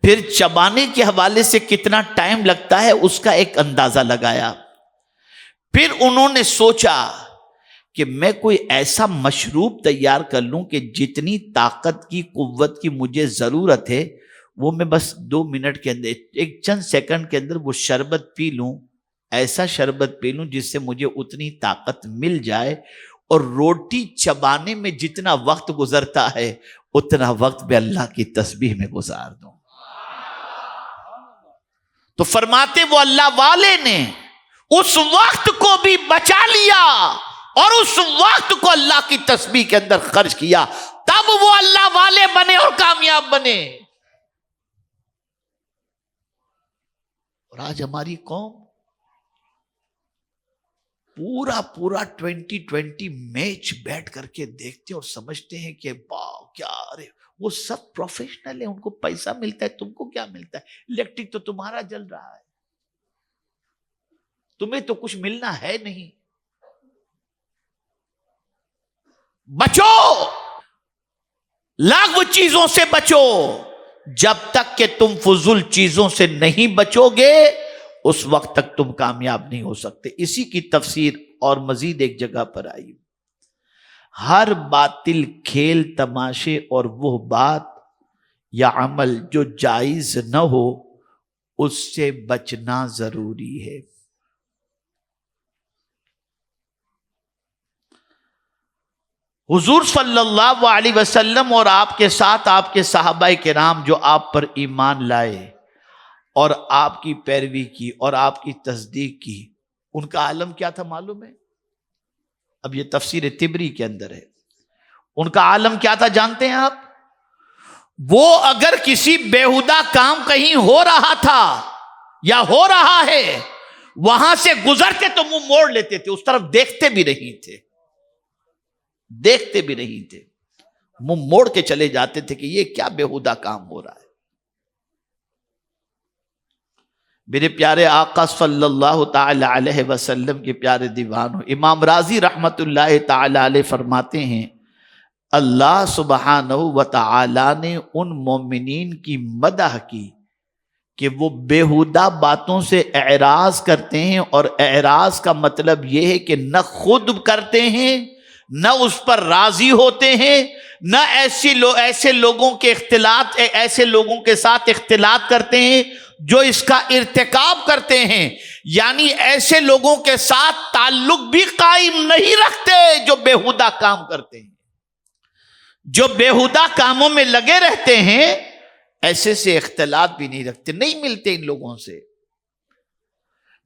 پھر چبانے کے حوالے سے کتنا ٹائم لگتا ہے اس کا ایک اندازہ لگایا۔ پھر انہوں نے سوچا کہ میں کوئی ایسا مشروب تیار کر لوں کہ جتنی طاقت کی، قوت کی مجھے ضرورت ہے، وہ میں بس 2 منٹ کے اندر، ایک چند سیکنڈ کے اندر وہ شربت پی لوں، ایسا شربت پی لوں جس سے مجھے اتنی طاقت مل جائے، اور روٹی چبانے میں جتنا وقت گزرتا ہے اتنا وقت میں اللہ کی تسبیح میں گزار دوں۔ تو فرماتے وہ اللہ والے نے اس وقت کو بھی بچا لیا اور اس وقت کو اللہ کی تسبیح کے اندر خرچ کیا، تب وہ اللہ والے بنے اور کامیاب بنے۔ اور آج ہماری قوم پورا 2020 میچ بیٹھ کر کے دیکھتے اور سمجھتے ہیں کہ واو کیا، ارے وہ سب پروفیشنل ہیں، ان کو پیسہ ملتا ہے، تم کو کیا ملتا ہے؟ الیکٹرک تو تمہارا جل رہا ہے، تمہیں تو کچھ ملنا ہے نہیں۔ بچو، لاغو چیزوں سے بچو۔ جب تک کہ تم فضول چیزوں سے نہیں بچو گے اس وقت تک تم کامیاب نہیں ہو سکتے۔ اسی کی تفسیر اور مزید ایک جگہ پر آئی، ہر باطل کھیل تماشے اور وہ بات یا عمل جو جائز نہ ہو اس سے بچنا ضروری ہے۔ حضور صلی اللہ علیہ وسلم اور آپ کے ساتھ آپ کے صحابہ کرام جو آپ پر ایمان لائے اور آپ کی پیروی کی اور آپ کی تصدیق کی، ان کا عالم کیا تھا معلوم ہے؟ اب یہ تفسیر طبری کے اندر ہے۔ ان کا عالم کیا تھا جانتے ہیں آپ؟ وہ اگر کسی بیہودہ کام کہیں ہو رہا تھا یا ہو رہا ہے، وہاں سے گزرتے تو منہ موڑ لیتے تھے، اس طرف دیکھتے بھی نہیں تھے، منہ موڑ کے چلے جاتے تھے کہ یہ کیا بیہودہ کام ہو رہا ہے۔ میرے پیارے آقا صلی اللہ تعالی علیہ وسلم کے پیارے دیوانوں، امام راضی رحمت اللہ تعالی علیہ فرماتے ہیں اللہ سبحانہ و تعالی نے ان مومنین کی مدح کی کہ وہ بیہودہ باتوں سے اعراض کرتے ہیں، اور اعراض کا مطلب یہ ہے کہ نہ خود کرتے ہیں، نہ اس پر راضی ہوتے ہیں، نہ ایسے لوگوں کے ساتھ اختلاط کرتے ہیں جو اس کا ارتکاب کرتے ہیں، یعنی ایسے لوگوں کے ساتھ تعلق بھی قائم نہیں رکھتے جو بیہودہ کام کرتے ہیں، جو بیہودہ کاموں میں لگے رہتے ہیں، ایسے سے اختلاط بھی نہیں رکھتے، نہیں ملتے ان لوگوں سے،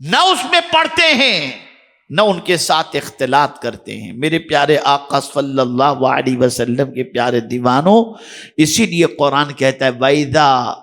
نہ اس میں پڑھتے ہیں، نہ ان کے ساتھ اختلاط کرتے ہیں۔ میرے پیارے آقا صلی اللہ علیہ وسلم کے پیارے دیوانوں، اسی لیے قرآن کہتا ہے وَإِذَا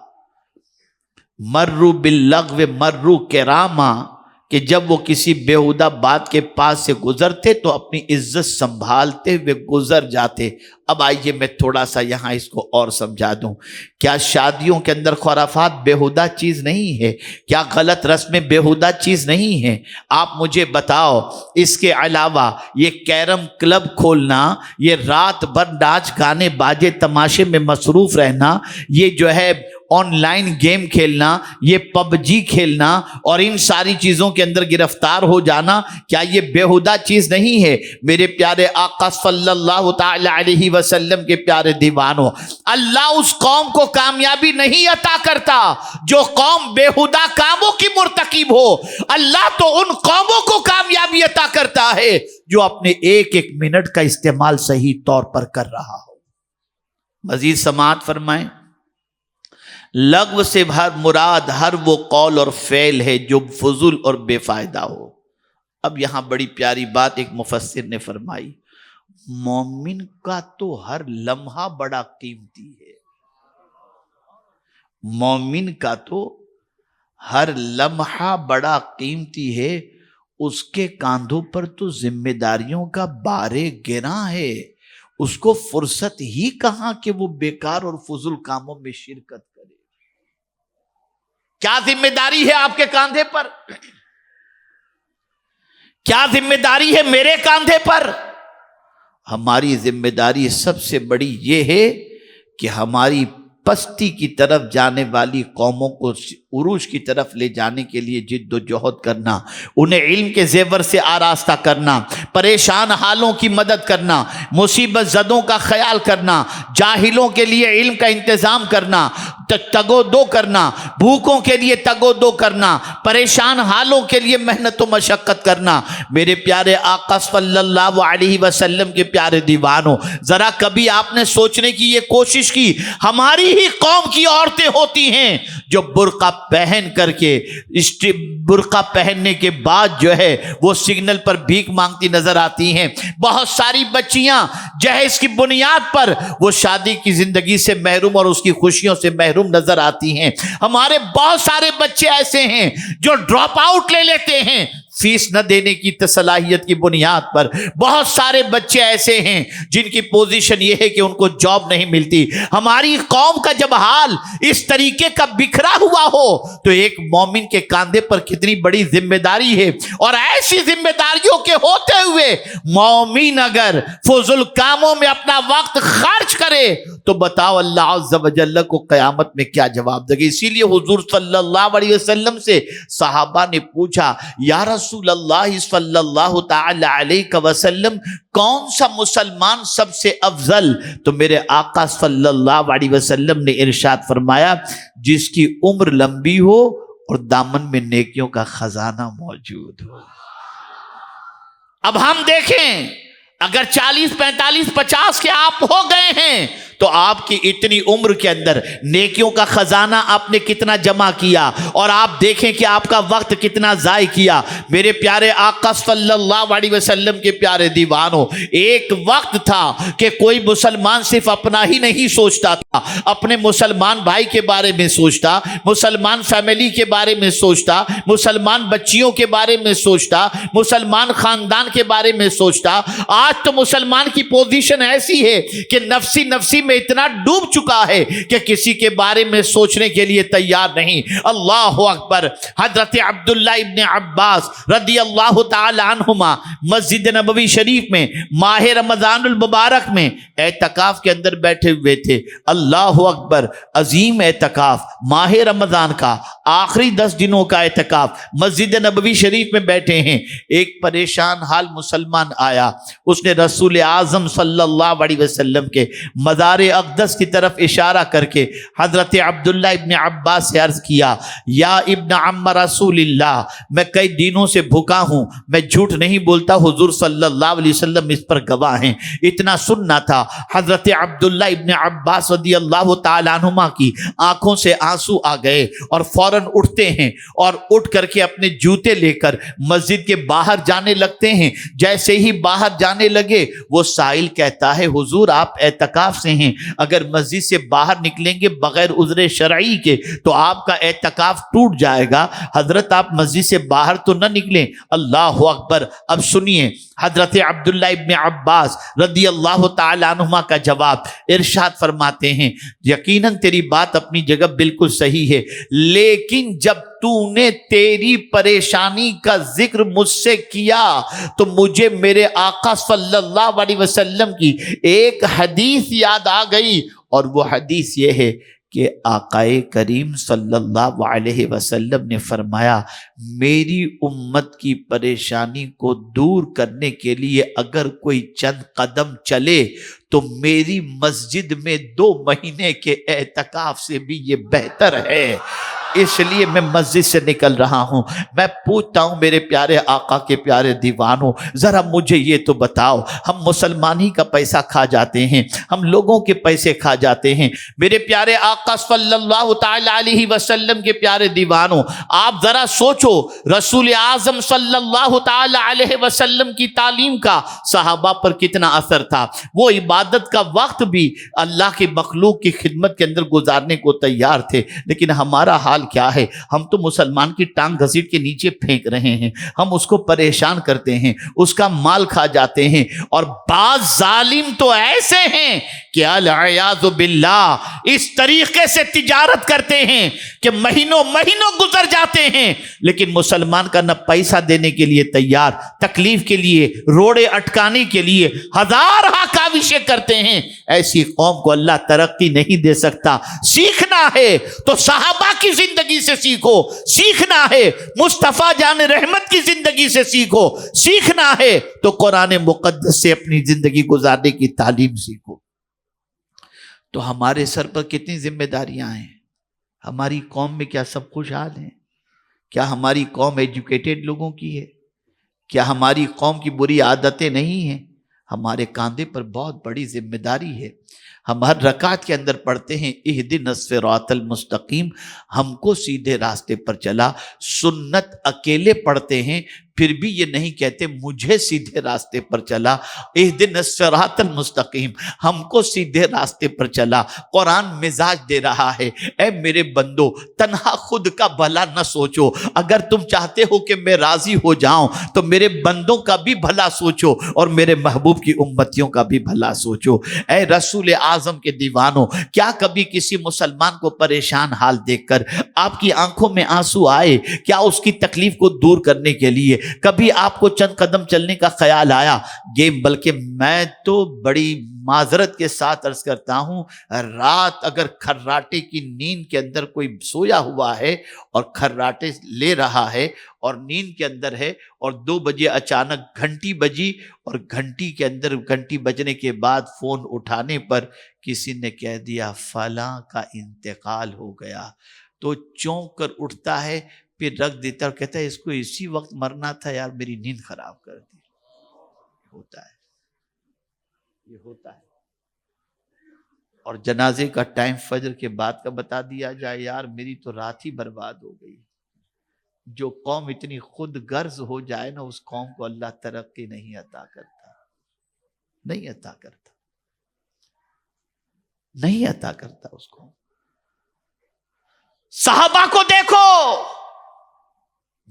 مَرُّوا بِاللَّغْوِ مَرُّوا كِرَامًا، کہ جب وہ کسی بیہودہ بات کے پاس سے گزرتے تو اپنی عزت سنبھالتے ہوئے گزر جاتے۔ اب آئیے میں تھوڑا سا یہاں اس کو اور سمجھا دوں۔ کیا شادیوں کے اندر خرافات بیہودہ چیز نہیں ہے؟ کیا غلط رسمیں بیہودہ چیز نہیں ہے؟ آپ مجھے بتاؤ، اس کے علاوہ یہ کیرم کلب کھولنا، یہ رات بھر ناچ گانے باجے تماشے میں مصروف رہنا، یہ جو ہے آن لائن گیم کھیلنا، یہ پب جی کھیلنا اور ان ساری چیزوں کے اندر گرفتار ہو جانا، کیا یہ بیہودہ چیز نہیں ہے؟ میرے پیارے آقا صلی اللہ تعالی علیہ وسلم کے پیارے دیوانوں، اللہ اس قوم کو کامیابی نہیں عطا کرتا جو قوم بیہودہ کاموں کی مرتکب ہو، اللہ تو ان قوموں کو کامیابی عطا کرتا ہے جو اپنے ایک ایک منٹ کا استعمال صحیح طور پر کر رہا ہو۔ مزید سماعت فرمائیں۔ لغو سے مراد ہر وہ قول اور فعل ہے جو فضول اور بے فائدہ ہو۔ اب یہاں بڑی پیاری بات ایک مفسر نے فرمائی، مومن کا تو ہر لمحہ بڑا قیمتی ہے، مومن کا تو ہر لمحہ بڑا قیمتی ہے، اس کے کاندھوں پر تو ذمہ داریوں کا بارے گراں ہے، اس کو فرصت ہی کہاں کہ وہ بیکار اور فضول کاموں میں شرکت کرے۔ کیا ذمہ داری ہے آپ کے کاندھے پر؟ کیا ذمہ داری ہے میرے کاندھے پر؟ ہماری ذمہ داری سب سے بڑی یہ ہے کہ ہماری پستی کی طرف جانے والی قوموں کو عروج کی طرف لے جانے کے لیے جد و جہد کرنا، انہیں علم کے زیور سے آراستہ کرنا، پریشان حالوں کی مدد کرنا، مصیبت زدوں کا خیال کرنا، جاہلوں کے لیے علم کا انتظام کرنا، تگو دو کرنا، بھوکوں کے لیے تگو دو کرنا، پریشان حالوں کے لیے محنت و مشقت کرنا۔ میرے پیارے آقا صلی اللہ علیہ وسلم کے پیارے دیوانوں، ذرا کبھی آپ نے سوچنے کی یہ کوشش کی، ہماری ہی قوم کی عورتیں ہوتی ہیں جو برقع پہن کر کے، برقع پہننے کے بعد جو ہے وہ سگنل پر بھیک مانگتی نظر آتی ہیں، بہت ساری بچیاں جہیز کی بنیاد پر وہ شادی کی زندگی سے محروم اور اس کی خوشیوں سے محروم نظر آتی ہیں، ہمارے بہت سارے بچے ایسے ہیں جو ڈراپ آؤٹ لے لیتے ہیں فیس نہ دینے کی صلاحیت کی بنیاد پر، بہت سارے بچے ایسے ہیں جن کی پوزیشن یہ ہے کہ ان کو جاب نہیں ملتی۔ ہماری قوم کا جب حال اس طریقے کا بکھرا ہوا ہو تو ایک مومن کے کاندھے پر کتنی بڑی ذمہ داری ہے، اور ایسی ذمہ داریوں کے ہوتے ہوئے مومن اگر فضول کاموں میں اپنا وقت خرچ کرے تو بتاؤ اللہ عز و جل کو قیامت میں کیا جواب دے گا۔ اسی لیے حضور صلی اللہ علیہ وسلم سے صحابہ نے پوچھا، یا رسول اللہ صلی اللہ تعالی علیہ وسلم، کون سا مسلمان سب سے افضل؟ تو میرے آقا صلی اللہ علیہ وسلم نے ارشاد فرمایا، جس کی عمر لمبی ہو اور دامن میں نیکیوں کا خزانہ موجود ہو۔ اب ہم دیکھیں، اگر 40 45 50 کے آپ ہو گئے ہیں تو آپ کی اتنی عمر کے اندر نیکیوں کا خزانہ آپ نے کتنا جمع کیا، اور آپ دیکھیں کہ آپ کا وقت کتنا ضائع کیا۔ میرے پیارے آقا صلی اللہ علیہ وسلم کے پیارے دیوانوں، ایک وقت تھا کہ کوئی مسلمان صرف اپنا ہی نہیں سوچتا تھا، اپنے مسلمان بھائی کے بارے میں سوچتا، مسلمان فیملی کے بارے میں سوچتا، مسلمان بچیوں کے بارے میں سوچتا، مسلمان خاندان کے بارے میں سوچتا۔ آج تو مسلمان کی پوزیشن ایسی ہے کہ نفسی نفسی میں اتنا ڈوب چکا ہے کہ کسی کے بارے میں سوچنے کے لیے تیار نہیں۔ اللہ اکبر۔ حضرت عبداللہ ابن عباس رضی اللہ تعالی عنہما مسجد نبوی شریف میں ماہ رمضان المبارک میں اعتکاف کے اندر بیٹھے ہوئے تھے۔ اللہ اکبر، عظیم اعتکاف، ماہ رمضان کا آخری 10 دنوں کا اعتکاف، مسجد نبوی شریف میں بیٹھے ہیں۔ ایک پریشان حال مسلمان آیا، اس نے رسول اعظم صلی اللہ علیہ وسلم کے مزار اقدس کی طرف اشارہ کر کے حضرت عبداللہ ابن عباس سے عرض کیا، یا ابن عم رسول اللہ، میں کئی دنوں سے بھوکا ہوں، میں جھوٹ نہیں بولتا، حضور صلی اللہ علیہ وسلم اس پر گواہ ہیں۔ اتنا سننا تھا، حضرت عبداللہ ابن عباس رضی اللہ تعالی عنہما کی آنکھوں سے آنسو آ گئے اور فوراً اٹھتے ہیں، اور اٹھ کر کے اپنے جوتے لے کر مسجد کے باہر جانے لگتے ہیں۔ جیسے ہی باہر جانے لگے، وہ سائل کہتا ہے، حضور آپ اعتکاف سے ہیں، اگر مسجد سے باہر نکلیں گے بغیر عذر شرعی کے تو آپ کا اعتکاف ٹوٹ جائے گا، حضرت آپ مسجد سے باہر تو نہ نکلیں۔ اللہ اکبر۔ اب سنیے حضرت عبداللہ ابن عباس رضی اللہ تعالی عنہما کا جواب، ارشاد فرماتے ہیں، یقیناً تیری بات اپنی جگہ بالکل صحیح ہے، لیکن جب تو نے تیری پریشانی کا ذکر مجھ سے کیا تو مجھے میرے آقا صلی اللہ علیہ وسلم کی ایک حدیث یاد آ گئی، اور وہ حدیث یہ ہے کہ آقا کریم صلی اللہ علیہ وسلم نے فرمایا، میری امت کی پریشانی کو دور کرنے کے لیے اگر کوئی چند قدم چلے تو میری مسجد میں 2 مہینے کے اعتکاف سے بھی یہ بہتر ہے۔ اس لیے میں مسجد سے نکل رہا ہوں۔ میں پوچھتا ہوں میرے پیارے آقا کے پیارے دیوانوں، ذرا مجھے یہ تو بتاؤ، ہم مسلمان ہی کا پیسہ کھا جاتے ہیں، ہم لوگوں کے پیسے کھا جاتے ہیں۔ میرے پیارے آقا صلی اللہ تعالی علیہ وسلم کے پیارے دیوانوں، آپ ذرا سوچو، رسول اعظم صلی اللہ تعالی علیہ وسلم کی تعلیم کا صحابہ پر کتنا اثر تھا۔ وہ عبادت کا وقت بھی اللہ کی مخلوق کی خدمت کے اندر گزارنے کو تیار تھے، لیکن ہمارا حال کیا ہے؟ ہم تو مسلمان کی ٹانگ گھسیٹ کے نیچے پھینک رہے ہیں، ہم اس کو پریشان کرتے ہیں، اس کا مال کھا جاتے ہیں، اور بعض ظالم تو ایسے ہیں کہ العیاذ باللہ اس طریقے سے تجارت کرتے ہیں کہ مہینوں مہینوں گزر جاتے ہیں، لیکن مسلمان کا نہ پیسہ دینے کے لیے تیار، تکلیف کے لیے، روڑے اٹکانے کے لیے ہزار کاوشیں کرتے ہیں۔ ایسی قوم کو اللہ ترقی نہیں دے سکتا۔ سیکھنا ہے تو صحابہ کی زندگی سے سیکھو، سیکھنا ہے مصطفیٰ جان رحمت کی زندگی سے سیکھو، سیکھنا ہے تو قرآن مقدس سے اپنی زندگی گزارنے کی تعلیم سیکھو۔ تو ہمارے سر پر کتنی ذمہ داریاں ہیں؟ ہماری قوم میں کیا سب خوشحال ہیں؟ کیا ہماری قوم ایجوکیٹڈ لوگوں کی ہے؟ کیا ہماری قوم کی بری عادتیں نہیں ہیں؟ ہمارے کاندھے پر بہت بڑی ذمہ داری ہے۔ ہم ہر رکعت کے اندر پڑھتے ہیں اہدنا الصراط المستقیم، ہم کو سیدھے راستے پر چلا۔ سنت اکیلے پڑھتے ہیں، پھر بھی یہ نہیں کہتے مجھے سیدھے راستے پر چلا۔ اہدنا الصراط المستقیم، ہم کو سیدھے راستے پر چلا۔ قرآن مزاج دے رہا ہے، اے میرے بندو، تنہا خود کا بھلا نہ سوچو، اگر تم چاہتے ہو کہ میں راضی ہو جاؤں تو میرے بندوں کا بھی بھلا سوچو اور میرے محبوب کی امتیوں کا بھی بھلا سوچو۔ اے رسول اعظم کے دیوانوں، کیا کبھی کسی مسلمان کو پریشان حال دیکھ کر آپ کی آنکھوں میں آنسو آئے؟ کیا اس کی تکلیف کو دور کرنے کے لیے کبھی آپ کو چند قدم چلنے کا خیال آیا؟ بلکہ میں تو بڑی معذرت کے ساتھ عرض کرتا ہوں، رات اگر کھراٹے کی نیند کے اندر کوئی سویا ہوا ہے اور کھراٹے لے رہا ہے اور نیند کے اندر ہے، اور 2 بجے اچانک گھنٹی بجی، اور گھنٹی کے اندر گھنٹی بجنے کے بعد فون اٹھانے پر کسی نے کہہ دیا فلاں کا انتقال ہو گیا، تو چونک کر اٹھتا ہے، پھر رکھ دیتا اور کہتا ہے اس کو اسی وقت مرنا تھا یار، میری نیند خراب کر دی۔ ہوتا ہے، یہ ہوتا ہے۔ اور جنازے کا ٹائم فجر کے بعد کا بتا دیا جائے، یار میری تو رات ہی برباد ہو گئی۔ جو قوم اتنی خود غرض ہو جائے نا، اس قوم کو اللہ ترقی نہیں عطا کرتا، نہیں عطا کرتا، نہیں عطا کرتا اس کو۔ صحابہ کو دیکھو،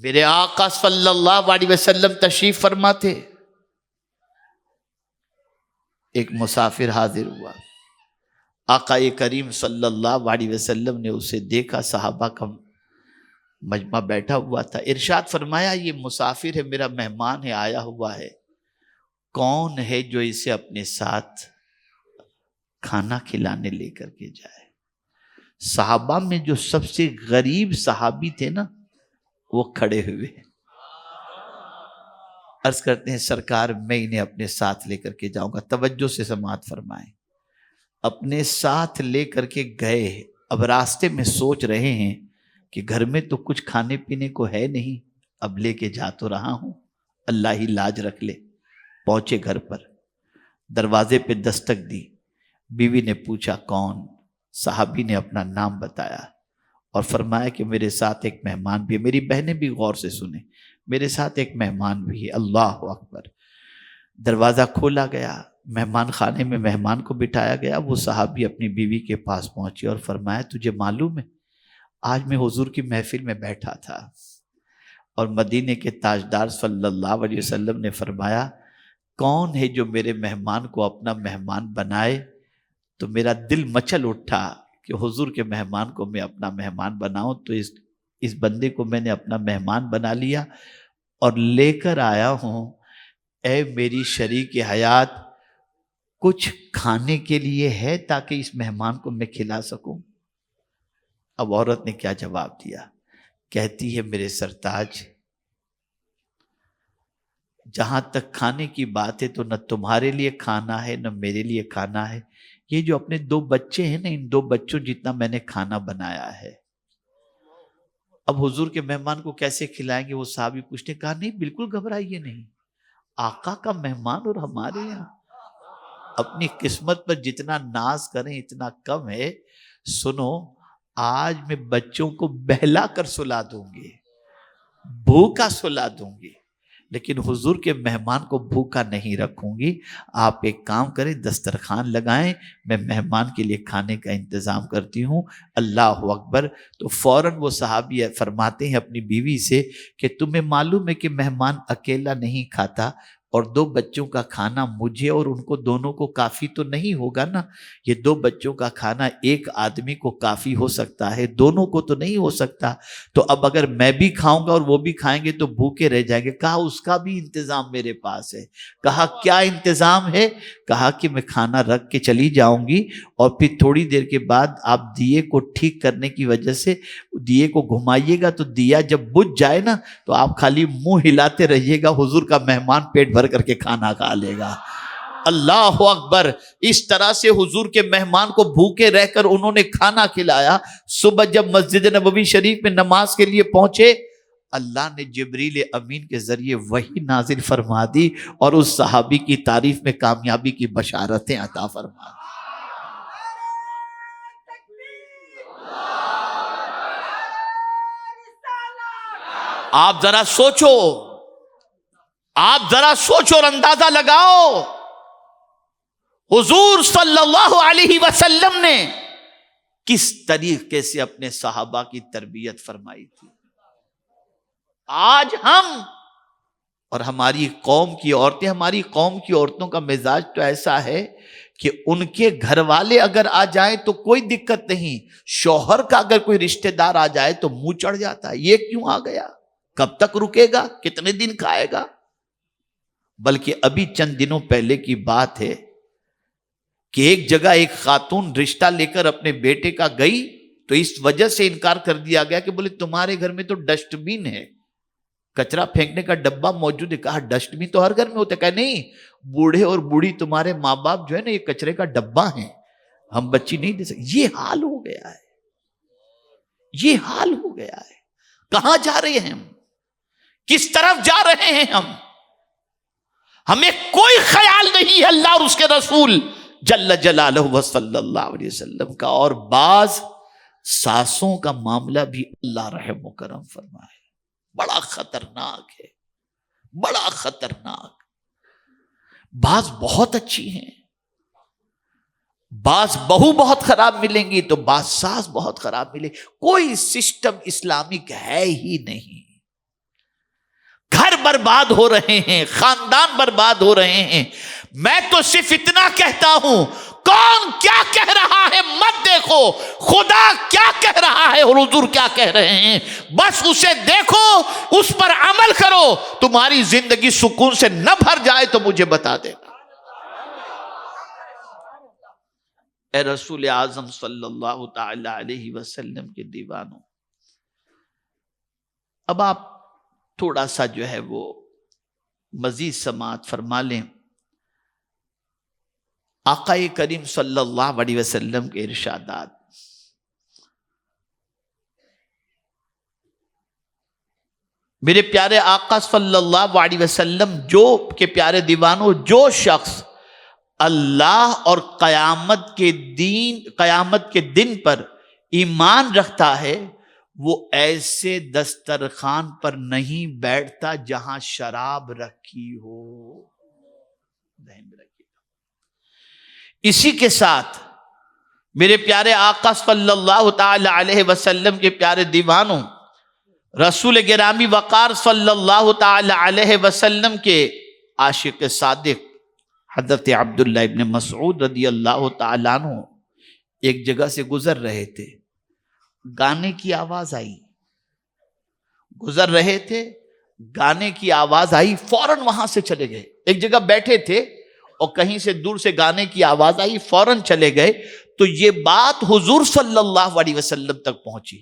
میرے آقا صلی اللہ علیہ وسلم تشریف فرما تھے، ایک مسافر حاضر ہوا، آقا کریم صلی اللہ علیہ وسلم نے اسے دیکھا، صحابہ کا مجمع بیٹھا ہوا تھا، ارشاد فرمایا یہ مسافر ہے، میرا مہمان ہے، آیا ہوا ہے، کون ہے جو اسے اپنے ساتھ کھانا کھلانے لے کر کے جائے؟ صحابہ میں جو سب سے غریب صحابی تھے نا، وہ کھڑے ہوئے، عرض کرتے ہیں سرکار میں انہیں اپنے ساتھ لے کر کے جاؤں گا۔ توجہ سے سماعت فرمائیں، اپنے ساتھ لے کر کے گئے، اب راستے میں سوچ رہے ہیں کہ گھر میں تو کچھ کھانے پینے کو ہے نہیں، اب لے کے جا تو رہا ہوں، اللہ ہی لاج رکھ لے۔ پہنچے گھر پر، دروازے پہ دستک دی، بیوی نے پوچھا کون؟ صحابی نے اپنا نام بتایا اور فرمایا کہ میرے ساتھ ایک مہمان بھی ہے، میری بہنیں بھی غور سے سنیں، میرے ساتھ ایک مہمان بھی ہے۔ اللہ اکبر۔ دروازہ کھولا گیا، مہمان خانے میں مہمان کو بٹھایا گیا، وہ صحابی اپنی بیوی کے پاس پہنچی اور فرمایا تجھے معلوم ہے آج میں حضور کی محفل میں بیٹھا تھا اور مدینے کے تاجدار صلی اللہ علیہ وسلم نے فرمایا کون ہے جو میرے مہمان کو اپنا مہمان بنائے؟ تو میرا دل مچل اٹھا کہ حضور کے مہمان کو میں اپنا مہمان بناؤں، تو اس بندے کو میں نے اپنا مہمان بنا لیا اور لے کر آیا ہوں۔ اے میری شریک حیات، کچھ کھانے کے لیے ہے تاکہ اس مہمان کو میں کھلا سکوں؟ اب عورت نے کیا جواب دیا؟ کہتی ہے میرے سرتاج، جہاں تک کھانے کی بات ہے تو نہ تمہارے لیے کھانا ہے نہ میرے لیے کھانا ہے، یہ جو اپنے 2 بچے ہیں نا، ان 2 بچوں جتنا میں نے کھانا بنایا ہے، اب حضور کے مہمان کو کیسے کھلائیں گے؟ وہ صحابی پوچھنے کہا نہیں بالکل گھبرائیے نہیں، آقا کا مہمان اور ہمارے یہاں، اپنی قسمت پر جتنا ناز کریں اتنا کم ہے۔ سنو، آج میں بچوں کو بہلا کر سلا دوں گی، بھوکا سلا دوں گی، لیکن حضور کے مہمان کو بھوکا نہیں رکھوں گی۔ آپ ایک کام کریں، دسترخوان لگائیں، میں مہمان کے لیے کھانے کا انتظام کرتی ہوں۔ اللہ اکبر۔ تو فوراً وہ صحابی فرماتے ہیں اپنی بیوی سے کہ تمہیں معلوم ہے کہ مہمان اکیلا نہیں کھاتا، اور 2 بچوں کا کھانا مجھے اور ان کو دونوں کو کافی تو نہیں ہوگا نا، یہ 2 بچوں کا کھانا ایک آدمی کو کافی ہو سکتا ہے، دونوں کو تو نہیں ہو سکتا، تو اب اگر میں بھی کھاؤں گا اور وہ بھی کھائیں گے تو بھوکے رہ جائیں گے۔ کہا اس کا بھی انتظام میرے پاس ہے۔ کہا کیا انتظام ہے؟ کہا کہ میں کھانا رکھ کے چلی جاؤں گی اور پھر تھوڑی دیر کے بعد آپ دیے کو ٹھیک کرنے کی وجہ سے دیے کو گھمائیے گا، تو دیا جب بجھ جائے نا تو آپ خالی منہ ہلاتے رہیے گا، حضور کا مہمان پیٹ بھر کر کے کھانا کھا لے گا۔ اللہ اکبر۔ اس طرح سے حضور کے مہمان کو بھوکے رہ کر انہوں نے کھانا کھلایا۔ صبح جب مسجد نبوی شریف میں نماز کے لیے پہنچے، اللہ نے جبریل امین کے ذریعے وحی نازل فرما دی اور اس صحابی کی تعریف میں کامیابی کی بشارتیں عطا فرما دی۔ آپ ذرا سوچو، آپ ذرا سوچو اور اندازہ لگاؤ، حضور صلی اللہ علیہ وسلم نے کس طریقے سے اپنے صحابہ کی تربیت فرمائی تھی۔ آج ہم اور ہماری قوم کی عورتیں، ہماری قوم کی عورتوں کا مزاج تو ایسا ہے کہ ان کے گھر والے اگر آ جائیں تو کوئی دقت نہیں، شوہر کا اگر کوئی رشتہ دار آ جائے تو منہ چڑھ جاتا ہے، یہ کیوں آ گیا، کب تک رکے گا، کتنے دن کھائے گا۔ بلکہ ابھی چند دنوں پہلے کی بات ہے کہ ایک جگہ ایک خاتون رشتہ لے کر اپنے بیٹے کا گئی تو اس وجہ سے انکار کر دیا گیا کہ بولے تمہارے گھر میں تو ڈسٹ بین ہے، کچرا پھینکنے کا ڈبہ موجود ہے۔ کہا ڈسٹ بین تو ہر گھر میں ہوتا ہے۔ کہا نہیں، بوڑھے اور بوڑھی تمہارے ماں باپ جو ہے نا یہ کچرے کا ڈبہ ہیں، ہم بچی نہیں دے سکتے۔ یہ حال ہو گیا ہے، یہ حال ہو گیا ہے۔ کہاں جا رہے ہیں ہم؟ کس طرف جا رہے ہیں ہم؟ ہمیں کوئی خیال نہیں ہے اللہ اور اس کے رسول جل جلالہ و صلی اللہ علیہ وسلم کا. اور بعض سانسوں کا معاملہ بھی اللہ رحم و کرم فرمائے. بڑا خطرناک ہے، بڑا خطرناک. بعض بہت اچھی ہیں، بعض بہو بہت خراب ملیں گی تو بعض ساس بہت خراب ملے. کوئی سسٹم اسلامک ہے ہی نہیں. گھر برباد ہو رہے ہیں، خاندان برباد ہو رہے ہیں. میں تو صرف اتنا کہتا ہوں، کون کیا کہہ رہا ہے مت دیکھو، خدا کیا کہہ رہا ہے اور حضور کیا کہہ رہے ہیں، بس اسے دیکھو، اس پر عمل کرو. تمہاری زندگی سکون سے نہ بھر جائے تو مجھے بتا دینا. اے رسول اعظم صلی اللہ تعالی علیہ وسلم کے دیوانوں، اب آپ تھوڑا سا جو ہے وہ مزید سماعت فرما لیں. آقا کریم صلی اللہ علیہ وسلم کے ارشادات. میرے پیارے آقا صلی اللہ علیہ وسلم جو کہ پیارے دیوانوں، جو شخص اللہ اور قیامت کے دن پر ایمان رکھتا ہے، وہ ایسے دسترخوان پر نہیں بیٹھتا جہاں شراب رکھی ہو. ذہن میں رکھیے. اسی کے ساتھ میرے پیارے آقا صلی اللہ تعالی علیہ وسلم کے پیارے دیوانوں، رسول گرامی وقار صلی اللہ تعالی علیہ وسلم کے عاشق صادق حضرت عبداللہ ابن مسعود رضی اللہ تعالیٰ عنہ ایک جگہ سے گزر رہے تھے. گانے کی آواز آئی، گزر رہے تھے، گانے کی آواز آئی، فوراً وہاں سے چلے گئے. ایک جگہ بیٹھے تھے اور کہیں سے دور سے گانے کی آواز آئی، فوراً چلے گئے. تو یہ بات حضور صلی اللہ علیہ وسلم تک پہنچی.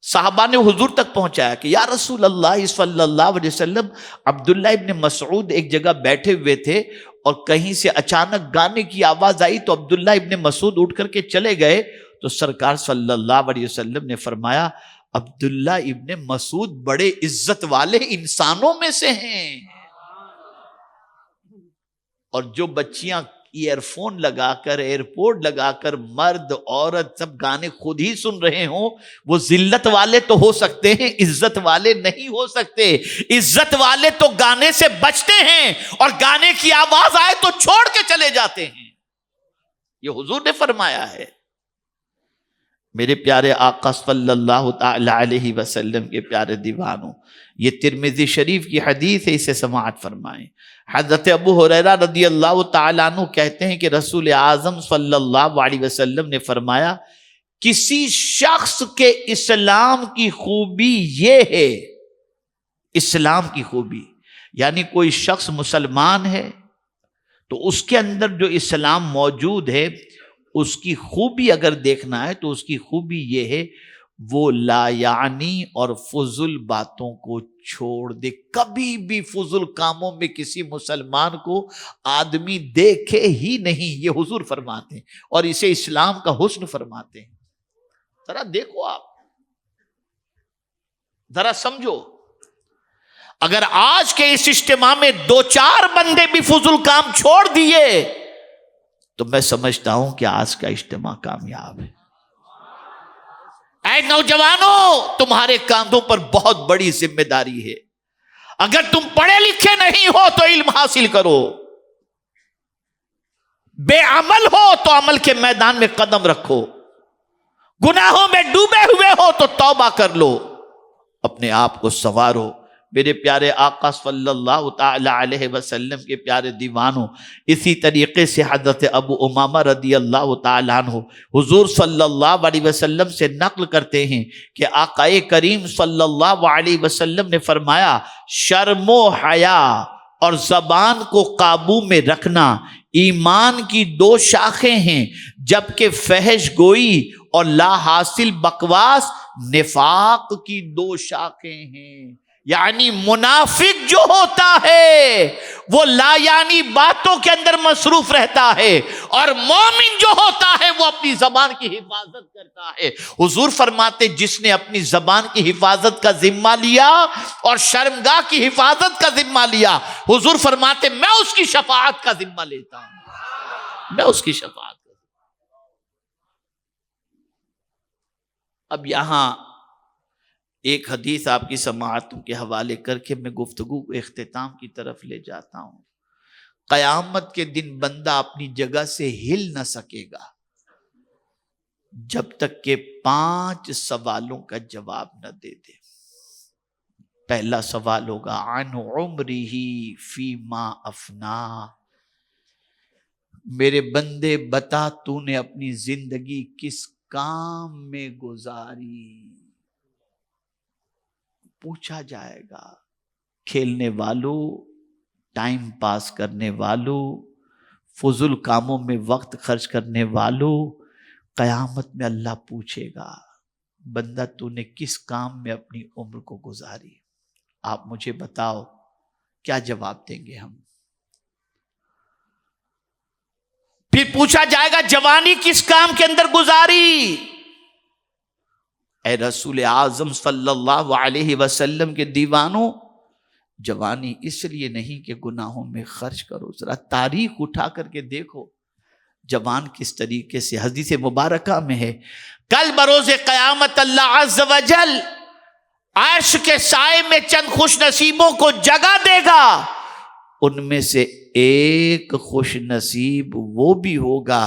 صحابہ نے حضور تک پہنچایا کہ یا رسول اللہ صلی اللہ علیہ وسلم، عبداللہ ابن مسعود ایک جگہ بیٹھے ہوئے تھے اور کہیں سے اچانک گانے کی آواز آئی تو عبداللہ ابن مسعود اٹھ کر کے چلے گئے. تو سرکار صلی اللہ علیہ وسلم نے فرمایا، عبداللہ ابن مسعود بڑے عزت والے انسانوں میں سے ہیں. اور جو بچیاں ایئر فون لگا کر، ایئرپورٹ لگا کر، مرد عورت سب گانے خود ہی سن رہے ہوں، وہ ذلت والے تو ہو سکتے ہیں، عزت والے نہیں ہو سکتے. عزت والے تو گانے سے بچتے ہیں اور گانے کی آواز آئے تو چھوڑ کے چلے جاتے ہیں. یہ حضور نے فرمایا ہے. میرے پیارے آقا صلی اللہ تعالی علیہ وسلم کے پیارے دیوانوں، یہ ترمذی شریف کی حدیث ہے، اسے سماعت فرمائیں. حضرت ابو ہریرہ رضی اللہ تعالیٰ عنہ کہتے ہیں کہ رسول اعظم صلی اللہ علیہ وسلم نے فرمایا، کسی شخص کے اسلام کی خوبی یہ ہے، اسلام کی خوبی یعنی کوئی شخص مسلمان ہے تو اس کے اندر جو اسلام موجود ہے، اس کی خوبی اگر دیکھنا ہے تو اس کی خوبی یہ ہے، وہ لا یعنی اور فضل باتوں کو چھوڑ دے. کبھی بھی فضل کاموں میں کسی مسلمان کو آدمی دیکھے ہی نہیں. یہ حضور فرماتے ہیں اور اسے اسلام کا حسن فرماتے ہیں. ذرا دیکھو، آپ ذرا سمجھو. اگر آج کے اس اجتماع میں 2-4 بندے بھی فضل کام چھوڑ دیے تو میں سمجھتا ہوں کہ آج کا اجتماع کامیاب ہے. اے نوجوانوں، تمہارے کاندھوں پر بہت بڑی ذمہ داری ہے. اگر تم پڑھے لکھے نہیں ہو تو علم حاصل کرو، بے عمل ہو تو عمل کے میدان میں قدم رکھو، گناہوں میں ڈوبے ہوئے ہو تو توبہ کر لو، اپنے آپ کو سنوارو. میرے پیارے آقا صلی اللہ تعالی علیہ وسلم کے پیارے دیوانوں، اسی طریقے سے حضرت ابو امامہ رضی اللہ تعالی عنہ حضور صلی اللہ علیہ وسلم سے نقل کرتے ہیں کہ آقا کریم صلی اللہ علیہ وسلم نے فرمایا، شرم و حیا اور زبان کو قابو میں رکھنا ایمان کی 2 شاخیں ہیں، جبکہ فحش گوئی اور لا حاصل بکواس نفاق کی 2 شاخیں ہیں. یعنی منافق جو ہوتا ہے وہ لا یعنی باتوں کے اندر مصروف رہتا ہے، اور مومن جو ہوتا ہے وہ اپنی زبان کی حفاظت کرتا ہے. حضور فرماتے، جس نے اپنی زبان کی حفاظت کا ذمہ لیا اور شرمگاہ کی حفاظت کا ذمہ لیا، حضور فرماتے میں اس کی شفاعت کا ذمہ لیتا ہوں. میں اس کی شفاعت کروں۔ اب یہاں ایک حدیث آپ کی سماعتوں کے حوالے کر کے میں گفتگو کو اختتام کی طرف لے جاتا ہوں۔ قیامت کے دن بندہ اپنی جگہ سے ہل نہ سکے گا جب تک کہ 5 سوالوں کا جواب نہ دے دے۔ پہلا سوال ہوگا عن عمرہ فیما افنا، میرے بندے بتا تو نے اپنی زندگی کس کام میں گزاری؟ پوچھا جائے گا۔ کھیلنے والوں، ٹائم پاس کرنے والوں، فضول کاموں میں وقت خرچ کرنے والوں، قیامت میں اللہ پوچھے گا بندہ تو نے کس کام میں اپنی عمر کو گزاری؟ آپ مجھے بتاؤ کیا جواب دیں گے ہم؟ پھر پوچھا جائے گا جوانی کس کام کے اندر گزاری؟ اے رسول اعظم صلی اللہ علیہ وسلم کے دیوانوں، جوانی اس لیے نہیں کہ گناہوں میں خرچ کرو، ذرا تاریخ اٹھا کر کے دیکھو جوان کس طریقے سے، حدیث مبارکہ میں ہے کل بروز قیامت اللہ عز و جل عرش کے سائے میں چند خوش نصیبوں کو جگہ دے گا، ان میں سے ایک خوش نصیب وہ بھی ہوگا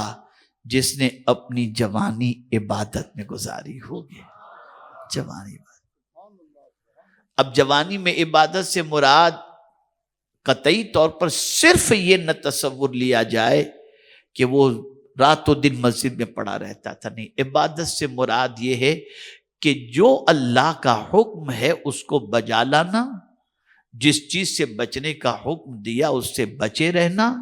جس نے اپنی جوانی عبادت میں گزاری ہوگی۔ جوانی، اب جوانی میں عبادت سے مراد قطعی طور پر صرف یہ نہ تصور لیا جائے کہ وہ رات و دن مسجد میں پڑا رہتا تھا، نہیں، عبادت سے مراد یہ ہے کہ جو اللہ کا حکم ہے اس کو بجا لانا، جس چیز سے بچنے کا حکم دیا اس سے بچے رہنا،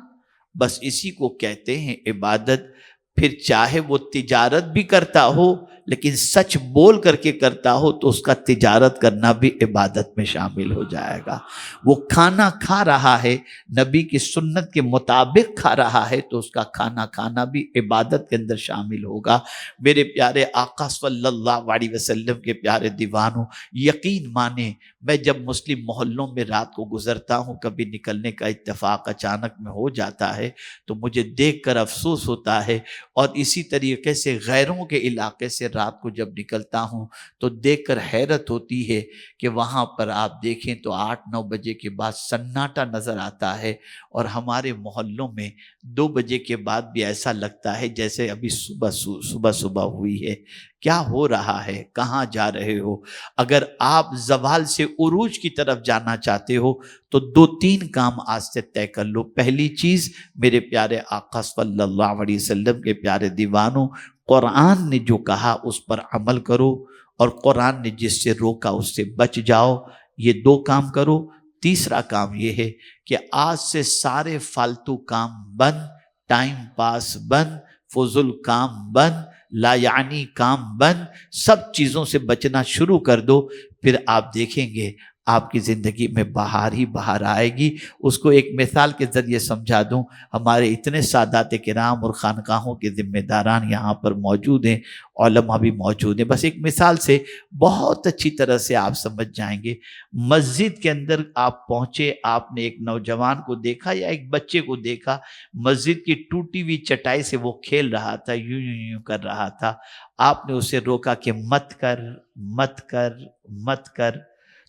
بس اسی کو کہتے ہیں عبادت۔ پھر چاہے وہ تجارت بھی کرتا ہو لیکن سچ بول کر کے کرتا ہو تو اس کا تجارت کرنا بھی عبادت میں شامل ہو جائے گا۔ وہ کھانا کھا رہا ہے نبی کی سنت کے مطابق کھا رہا ہے تو اس کا کھانا کھانا بھی عبادت کے اندر شامل ہوگا۔ میرے پیارے آقا صلی اللہ علیہ وسلم کے پیارے دیوانوں، یقین مانیں میں جب مسلم محلوں میں رات کو گزرتا ہوں، کبھی نکلنے کا اتفاق اچانک میں ہو جاتا ہے تو مجھے دیکھ کر افسوس ہوتا ہے، اور اسی طریقے سے غیروں کے علاقے سے رات کو جب نکلتا ہوں تو دیکھ کر حیرت ہوتی ہے کہ وہاں پر آپ دیکھیں تو 8-9 بجے کے بعد سناٹا نظر آتا ہے، اور ہمارے محلوں میں 2 بجے کے بعد بھی ایسا لگتا ہے جیسے ابھی صبح ہوئی ہے۔ کیا ہو رہا ہے؟ کہاں جا رہے ہو؟ اگر آپ زوال سے عروج کی طرف جانا چاہتے ہو تو 2-3 کام آج سے طے کر لو۔ پہلی چیز، میرے پیارے آقا صلی اللہ علیہ وسلم کے پیارے دیوانوں، قرآن نے جو کہا اس پر عمل کرو، اور قرآن نے جس سے روکا اس سے بچ جاؤ۔ یہ 2 کام کرو۔ تیسرا کام یہ ہے کہ آج سے سارے فالتو کام بند، ٹائم پاس بند، فضول کام بند، لا یعنی کام بند، سب چیزوں سے بچنا شروع کر دو۔ پھر آپ دیکھیں گے آپ کی زندگی میں بہار ہی بہار آئے گی۔ اس کو ایک مثال کے ذریعے سمجھا دوں، ہمارے اتنے سادات کرام اور خانقاہوں کے ذمہ داران یہاں پر موجود ہیں، علماء بھی موجود ہیں، بس ایک مثال سے بہت اچھی طرح سے آپ سمجھ جائیں گے۔ مسجد کے اندر آپ پہنچے، آپ نے ایک نوجوان کو دیکھا یا ایک بچے کو دیکھا، مسجد کی ٹوٹی ہوئی چٹائی سے وہ کھیل رہا تھا، یوں یوں یوں کر رہا تھا۔ آپ نے اسے روکا کہ مت کر مت کر مت کر،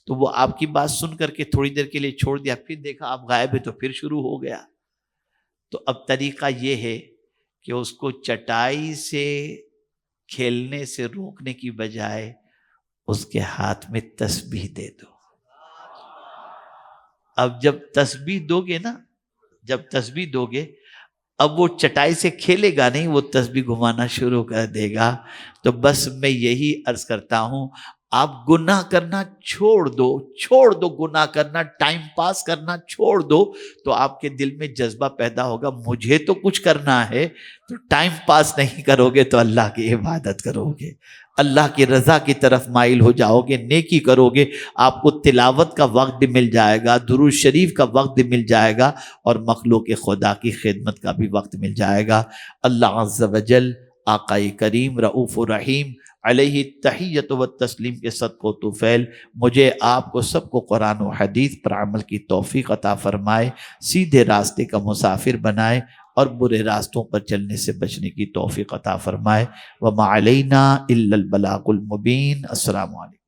تو وہ آپ کی بات سن کر کے تھوڑی دیر کے لیے چھوڑ دیا، پھر دیکھا آپ غائب ہے تو پھر شروع ہو گیا۔ تو اب طریقہ یہ ہے کہ اس کو چٹائی سے کھیلنے سے روکنے کی بجائے اس کے ہاتھ میں تسبیح دے دو۔ اب جب تسبیح دو گے نا، جب تسبیح دو گے، اب وہ چٹائی سے کھیلے گا نہیں، وہ تسبیح گھمانا شروع کر دے گا۔ تو بس میں یہی عرض کرتا ہوں، آپ گناہ کرنا چھوڑ دو گناہ کرنا، ٹائم پاس کرنا چھوڑ دو، تو آپ کے دل میں جذبہ پیدا ہوگا مجھے تو کچھ کرنا ہے۔ تو ٹائم پاس نہیں کرو گے تو اللہ کی عبادت کرو گے، اللہ کی رضا کی طرف مائل ہو جاؤ گے، نیکی کرو گے، آپ کو تلاوت کا وقت بھی مل جائے گا، درود شریف کا وقت بھی مل جائے گا، اور مخلوق خدا کی خدمت کا بھی وقت مل جائے گا۔ اللہ عز و جل آقا کریم رؤوف الرحیم علیہ تحیت و تسلیم کے صدق و طفیل مجھے آپ کو سب کو قرآن و حدیث پر عمل کی توفیق عطا فرمائے، سیدھے راستے کا مسافر بنائے۔ اور برے راستوں پر چلنے سے بچنے کی توفیق عطا فرمائے۔ وما علینا الا البلاغ المبین۔ السلام علیکم۔